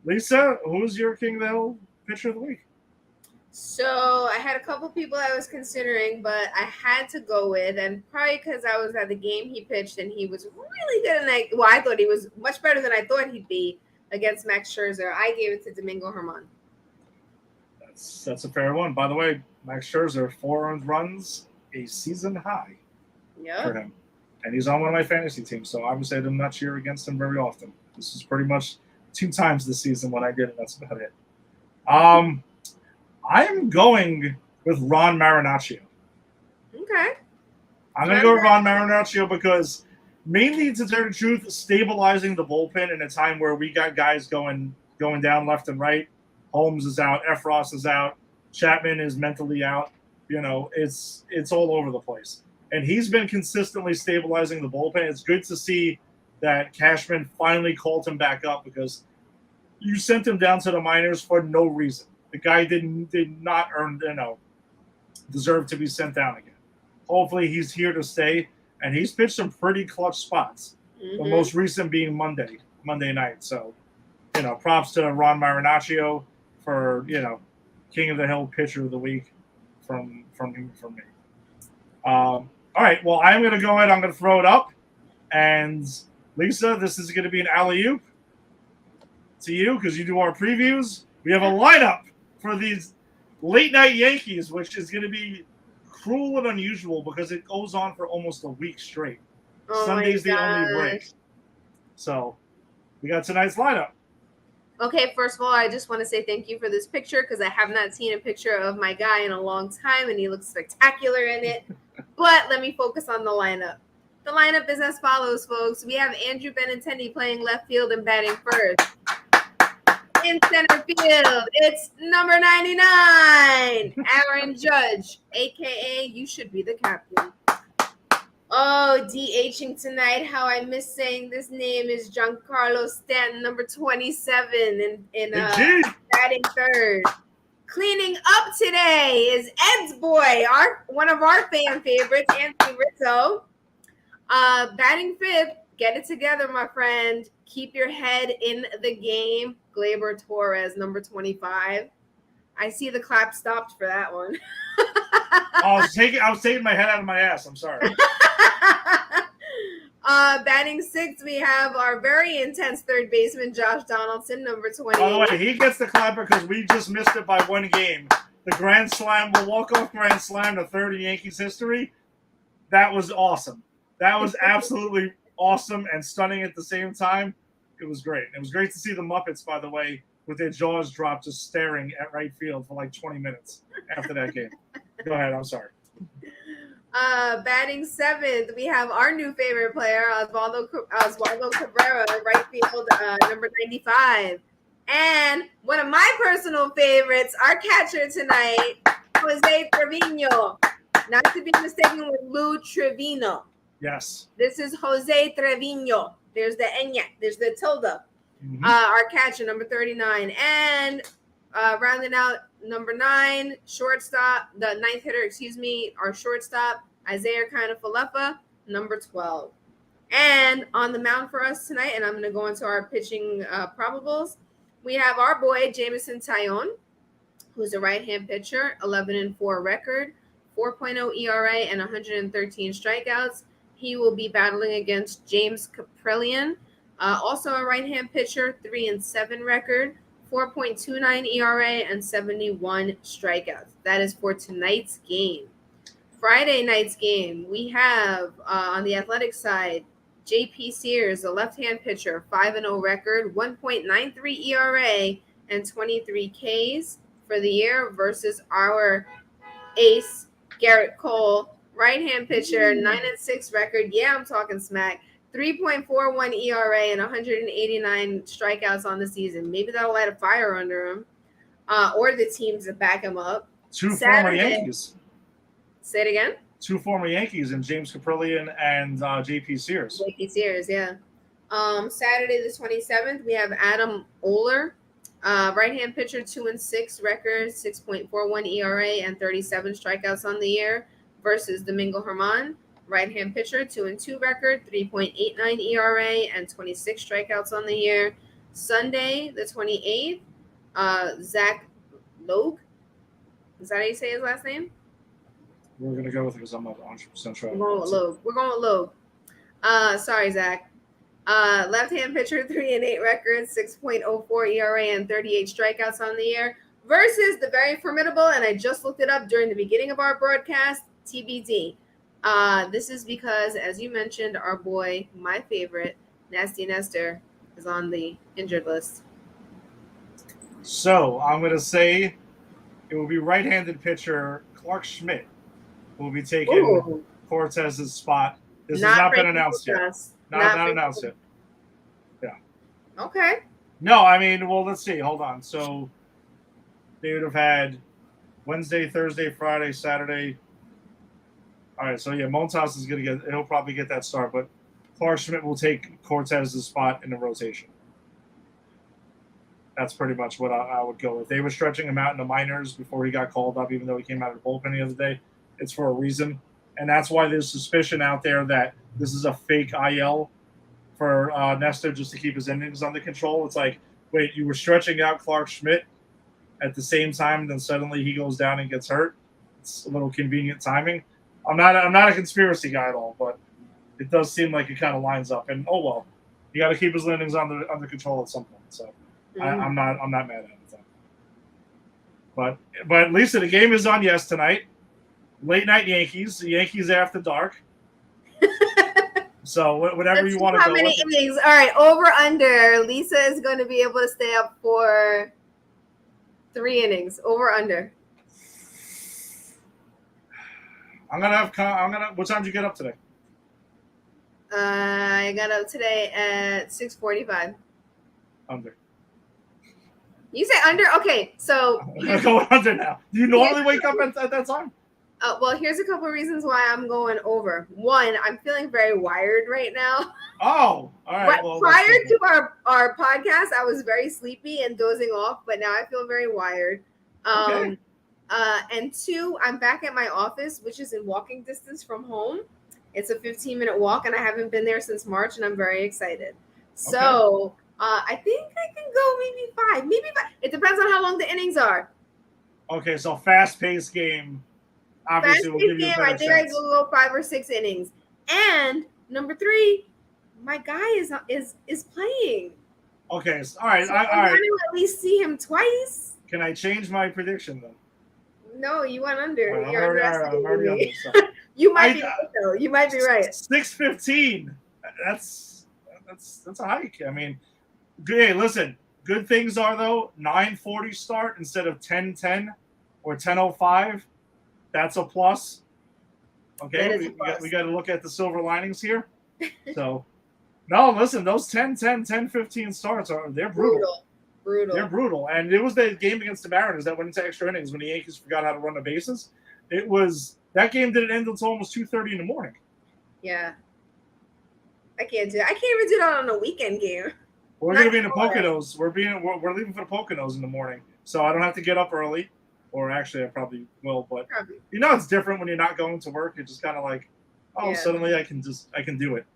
S1: Lisa, who's your King of the Hill pitcher of the week?
S2: So I had a couple people I was considering, but I had to go with, and probably because I was at the game he pitched and he was really good, and I thought he was much better than I thought he'd be against Max Scherzer. I gave it to Domingo Germán.
S1: That's a fair one. By the way, Max Scherzer, 4 earned runs, a season high for him. And he's on one of my fantasy teams, so obviously I do not cheer against him very often. This is pretty much 2 times this season when I did it. That's about it. I'm going with Ron Marinaccio.
S2: Okay.
S1: I'm going to go with Ron Marinaccio because mainly, to tell the truth, stabilizing the bullpen in a time where we got guys going down left and right. Holmes is out. Efros is out. Chapman is mentally out. It's all over the place. And he's been consistently stabilizing the bullpen. It's good to see that Cashman finally called him back up because you sent him down to the minors for no reason. The guy did not deserve to be sent down again. Hopefully he's here to stay, and he's pitched some pretty clutch spots. Mm-hmm. The most recent being Monday night. So, props to Ron Marinaccio for King of the Hill pitcher of the week from me. All right, well, I'm going to go ahead. I'm going to throw it up, and Lisa, this is going to be an alley-oop to you because you do our previews. We have a lineup for these late-night Yankees, which is going to be cruel and unusual because it goes on for almost a week straight. Sunday's the only break. So we got tonight's lineup.
S2: Okay, first of all, I just want to say thank you for this picture because I have not seen a picture of my guy in a long time, and he looks spectacular in it. But let me focus on the lineup. The lineup is as follows, folks. We have Andrew Benintendi playing left field and batting first. In center field, it's number 99, Aaron Judge, a.k.a. you should be the captain. Oh, DHing tonight, how I miss saying this name, is Giancarlo Stanton, number 27, in batting third. Cleaning up today is Ed's boy, one of our fan favorites, Anthony Rizzo. Batting fifth, get it together, my friend. Keep your head in the game. Gleyber Torres, number 25. I see the clap stopped for that one.
S1: I was taking my head out of my ass. I'm sorry.
S2: Batting sixth, we have our very intense third baseman, Josh Donaldson, number 20.
S1: By the way, he gets the clap because we just missed it by 1 game. The walk-off grand slam, the third in Yankees history. That was awesome. That was absolutely awesome and stunning at the same time. It was great. It was great to see the Muppets, by the way, with their jaws dropped, just staring at right field for like 20 minutes after that game. Go ahead. I'm sorry.
S2: Batting seventh, we have our new favorite player, Oswaldo Cabrera, right field, number 95. And one of my personal favorites, our catcher tonight, Jose Trevino. Not to be mistaken with Lou Trevino.
S1: Yes.
S2: This is Jose Trevino. There's the enya. There's the tilde. Mm-hmm. Our catcher, number 39. And rounding out number 9, shortstop, the ninth hitter, our shortstop, Isaiah Kiner-Falefa, number 12. And on the mound for us tonight, and I'm going to go into our pitching probables, we have our boy, Jameson Taillon, who's a right-hand pitcher, 11-4 record, 4.0 ERA, and 113 strikeouts. He will be battling against James Kaprielian, also a right-hand pitcher, 3-7 record, 4.29 ERA, and 71 strikeouts. That is for tonight's game. Friday night's game, we have on the athletic side, J.P. Sears, a left-hand pitcher, 5-0 record, 1.93 ERA, and 23 Ks for the year versus our ace, Garrett Cole, right-hand pitcher, 9-6 record. Yeah, I'm talking smack. 3.41 ERA and 189 strikeouts on the season. Maybe that'll light a fire under him, or the teams that back him up.
S1: Two former Yankees.
S2: Say it again.
S1: Two former Yankees, and James Caprillion and J.P. Sears.
S2: J.P. Sears, yeah. Saturday the 27th, we have Adam Oler, right-hand pitcher, 2-6 record, 6.41 ERA, and 37 strikeouts on the year, versus Domingo Germán, right-hand pitcher, 2-2 record, 3.89 ERA, and 26 strikeouts on the year. Sunday the 28th, Zach Logue. Is that how you say his last name?
S1: We're going to go with it because I'm not 100% sure.
S2: We're going with Logue. Sorry, Zach. Left-hand pitcher, 3-8 record, 6.04 ERA, and 38 strikeouts on the year, versus the very formidable, and I just looked it up during the beginning of our broadcast, TBD. This is because, as you mentioned, our boy, my favorite, Nasty Nestor, is on the injured list.
S1: So I'm going to say it will be right-handed pitcher Clark Schmidt will be taking Cortez's spot. This has not been announced yet. Not announced yet. Yeah.
S2: Okay.
S1: No, I mean, well, let's see. Hold on. So they would have had Wednesday, Thursday, Friday, Saturday. All right. So yeah, Montas is going to he'll probably get that start, but Clark Schmidt will take Cortez's spot in the rotation. That's pretty much what I would go with. They were stretching him out in the minors before he got called up, even though he came out of the bullpen the other day. It's for a reason. And that's why there's suspicion out there that this is a fake IL for Nestor just to keep his innings under control. It's like, wait, you were stretching out Clark Schmidt at the same time, and then suddenly he goes down and gets hurt. It's a little convenient timing. I'm not a conspiracy guy at all, but it does seem like it kind of lines up. And oh well, you got to keep his innings under control at some point. So I'm not mad at it. But at least the game is on tonight. Late night Yankees. The Yankees after dark. So whatever you want to go.
S2: How many innings? All right, over under. Lisa is going to be able to stay up for 3 innings. Over under.
S1: I'm gonna. What time did you get up today?
S2: I got up today at 6:45.
S1: Under.
S2: You say under? Okay, so
S1: I'm going under now. Do you normally wake up at that time?
S2: Well, here's a couple of reasons why I'm going over. One, I'm feeling very wired right now.
S1: Oh, all right.
S2: Well, prior to our podcast, I was very sleepy and dozing off, but now I feel very wired.
S1: Okay.
S2: And 2, I'm back at my office, which is in walking distance from home. It's a 15-minute walk, and I haven't been there since March, and I'm very excited. So I think I can go maybe 5. It depends on how long the innings are.
S1: Okay, so fast-paced game. Obviously, will give you a better
S2: I think I go 5 or 6 innings. And number 3, my guy is playing.
S1: Okay, so, all right.
S2: So I want to at least see him twice.
S1: Can I change my prediction then?
S2: No, you went under.
S1: Right, I'm already under. So.
S2: You might be right, though. You might be right.
S1: 6:15. That's a hike. I mean, hey, listen. Good things are though 9:40 start instead of 10:10 or 10:05. That's a plus. Okay, we got to look at the silver linings here. So, no, listen, those 10-10, 10-15 starts they're brutal. They're brutal. And it was the game against the Mariners that went into extra innings when the Yankees forgot how to run the bases. That game didn't end until almost 2:30 in the morning.
S2: Yeah. I can't do that. I can't even do that on a weekend game.
S1: We're going to be in the Poconos. We're leaving for the Poconos in the morning. So I don't have to get up early. Or actually, I probably will, but it's different when you're not going to work. You're just kind of like, suddenly I can do it.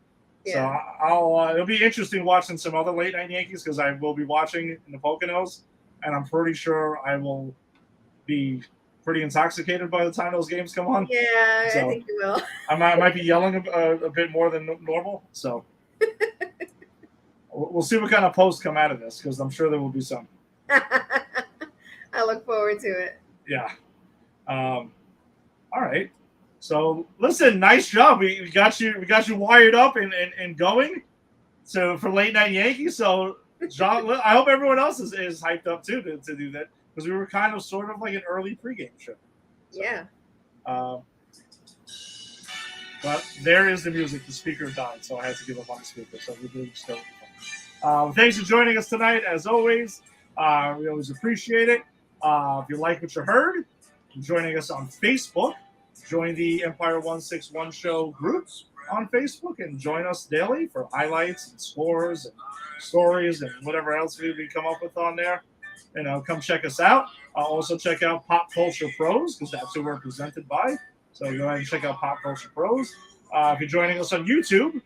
S1: Yeah. So it'll be interesting watching some other late night Yankees because I will be watching in the Poconos, and I'm pretty sure I will be pretty intoxicated by the time those games come on.
S2: Yeah, so I think you will.
S1: I might be yelling a bit more than normal. So we'll see what kind of posts come out of this because I'm sure there will be some.
S2: I look forward to it.
S1: Yeah. All right. So listen, nice job. We got you wired up and going. So for late night Yankees. So John, I hope everyone else is hyped up too to do that because we were kind of sort of like an early pregame show. So,
S2: Yeah.
S1: But there is the music. The speaker died, so I had to give up on the speaker. So we do still. Thanks for joining us tonight, as always. We always appreciate it. If you like what you heard, joining us on Facebook, join the Empire 161 Show groups on Facebook and join us daily for highlights and scores and stories and whatever else we come up with on there. Come check us out. Also check out Pop Culture Pros because that's who we're presented by. So go ahead and check out Pop Culture Pros. If you're joining us on YouTube,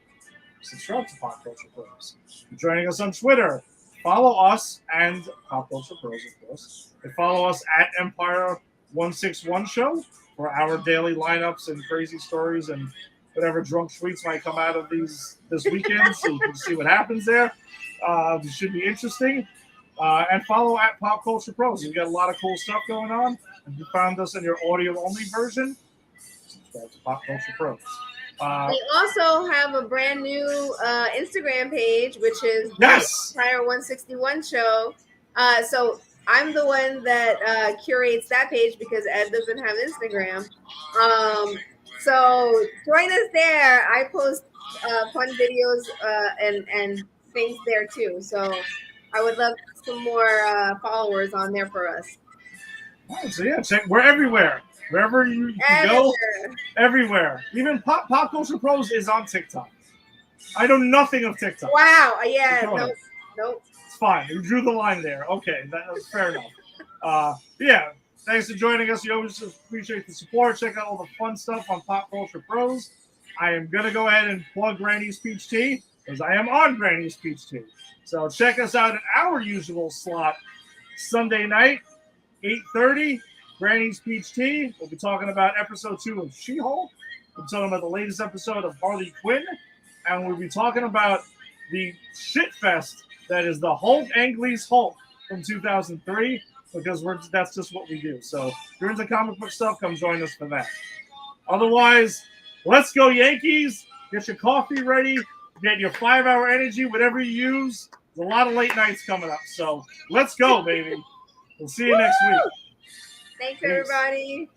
S1: subscribe to Pop Culture Pros. If you're joining us on Twitter, follow us and Pop Culture Pros, of course. And follow us at Empire 161 Show for our daily lineups and crazy stories and whatever drunk tweets might come out of this weekend. So you can see what happens there. It should be interesting. And follow at Pop Culture Pros. We've got a lot of cool stuff going on. If you found us in your audio-only version, subscribe to Pop Culture Pros.
S2: We also have a brand new Instagram page, which is
S1: yes!
S2: the Empire 161 Show. So I'm the one that curates that page because Ed doesn't have Instagram. So join us there. I post fun videos and things there too. So I would love some more followers on there for us.
S1: Right, so yeah, we're everywhere. Wherever you can go, everywhere. Even Pop Culture Pros is on TikTok. I know nothing of TikTok.
S2: Wow. Yeah. Nope.
S1: It's fine. We drew the line there. Okay, that was fair enough. Yeah. Thanks for joining us. We always appreciate the support. Check out all the fun stuff on Pop Culture Pros. I am going to go ahead and plug Granny's Peach Tea because I am on Granny's Peach Tea. So check us out at our usual slot Sunday night, 8:30. Granny's Peach Tea. We'll be talking about episode 2 of She-Hulk. We'll be talking about the latest episode of Harley Quinn. And we'll be talking about the shit fest that is the Hulk Angley's Hulk from 2003 because that's just what we do. So if you're into comic book stuff, come join us for that. Otherwise, let's go Yankees. Get your coffee ready. Get your 5-hour energy, whatever you use. There's a lot of late nights coming up. So let's go, baby. We'll see you next week.
S2: Thanks, everybody.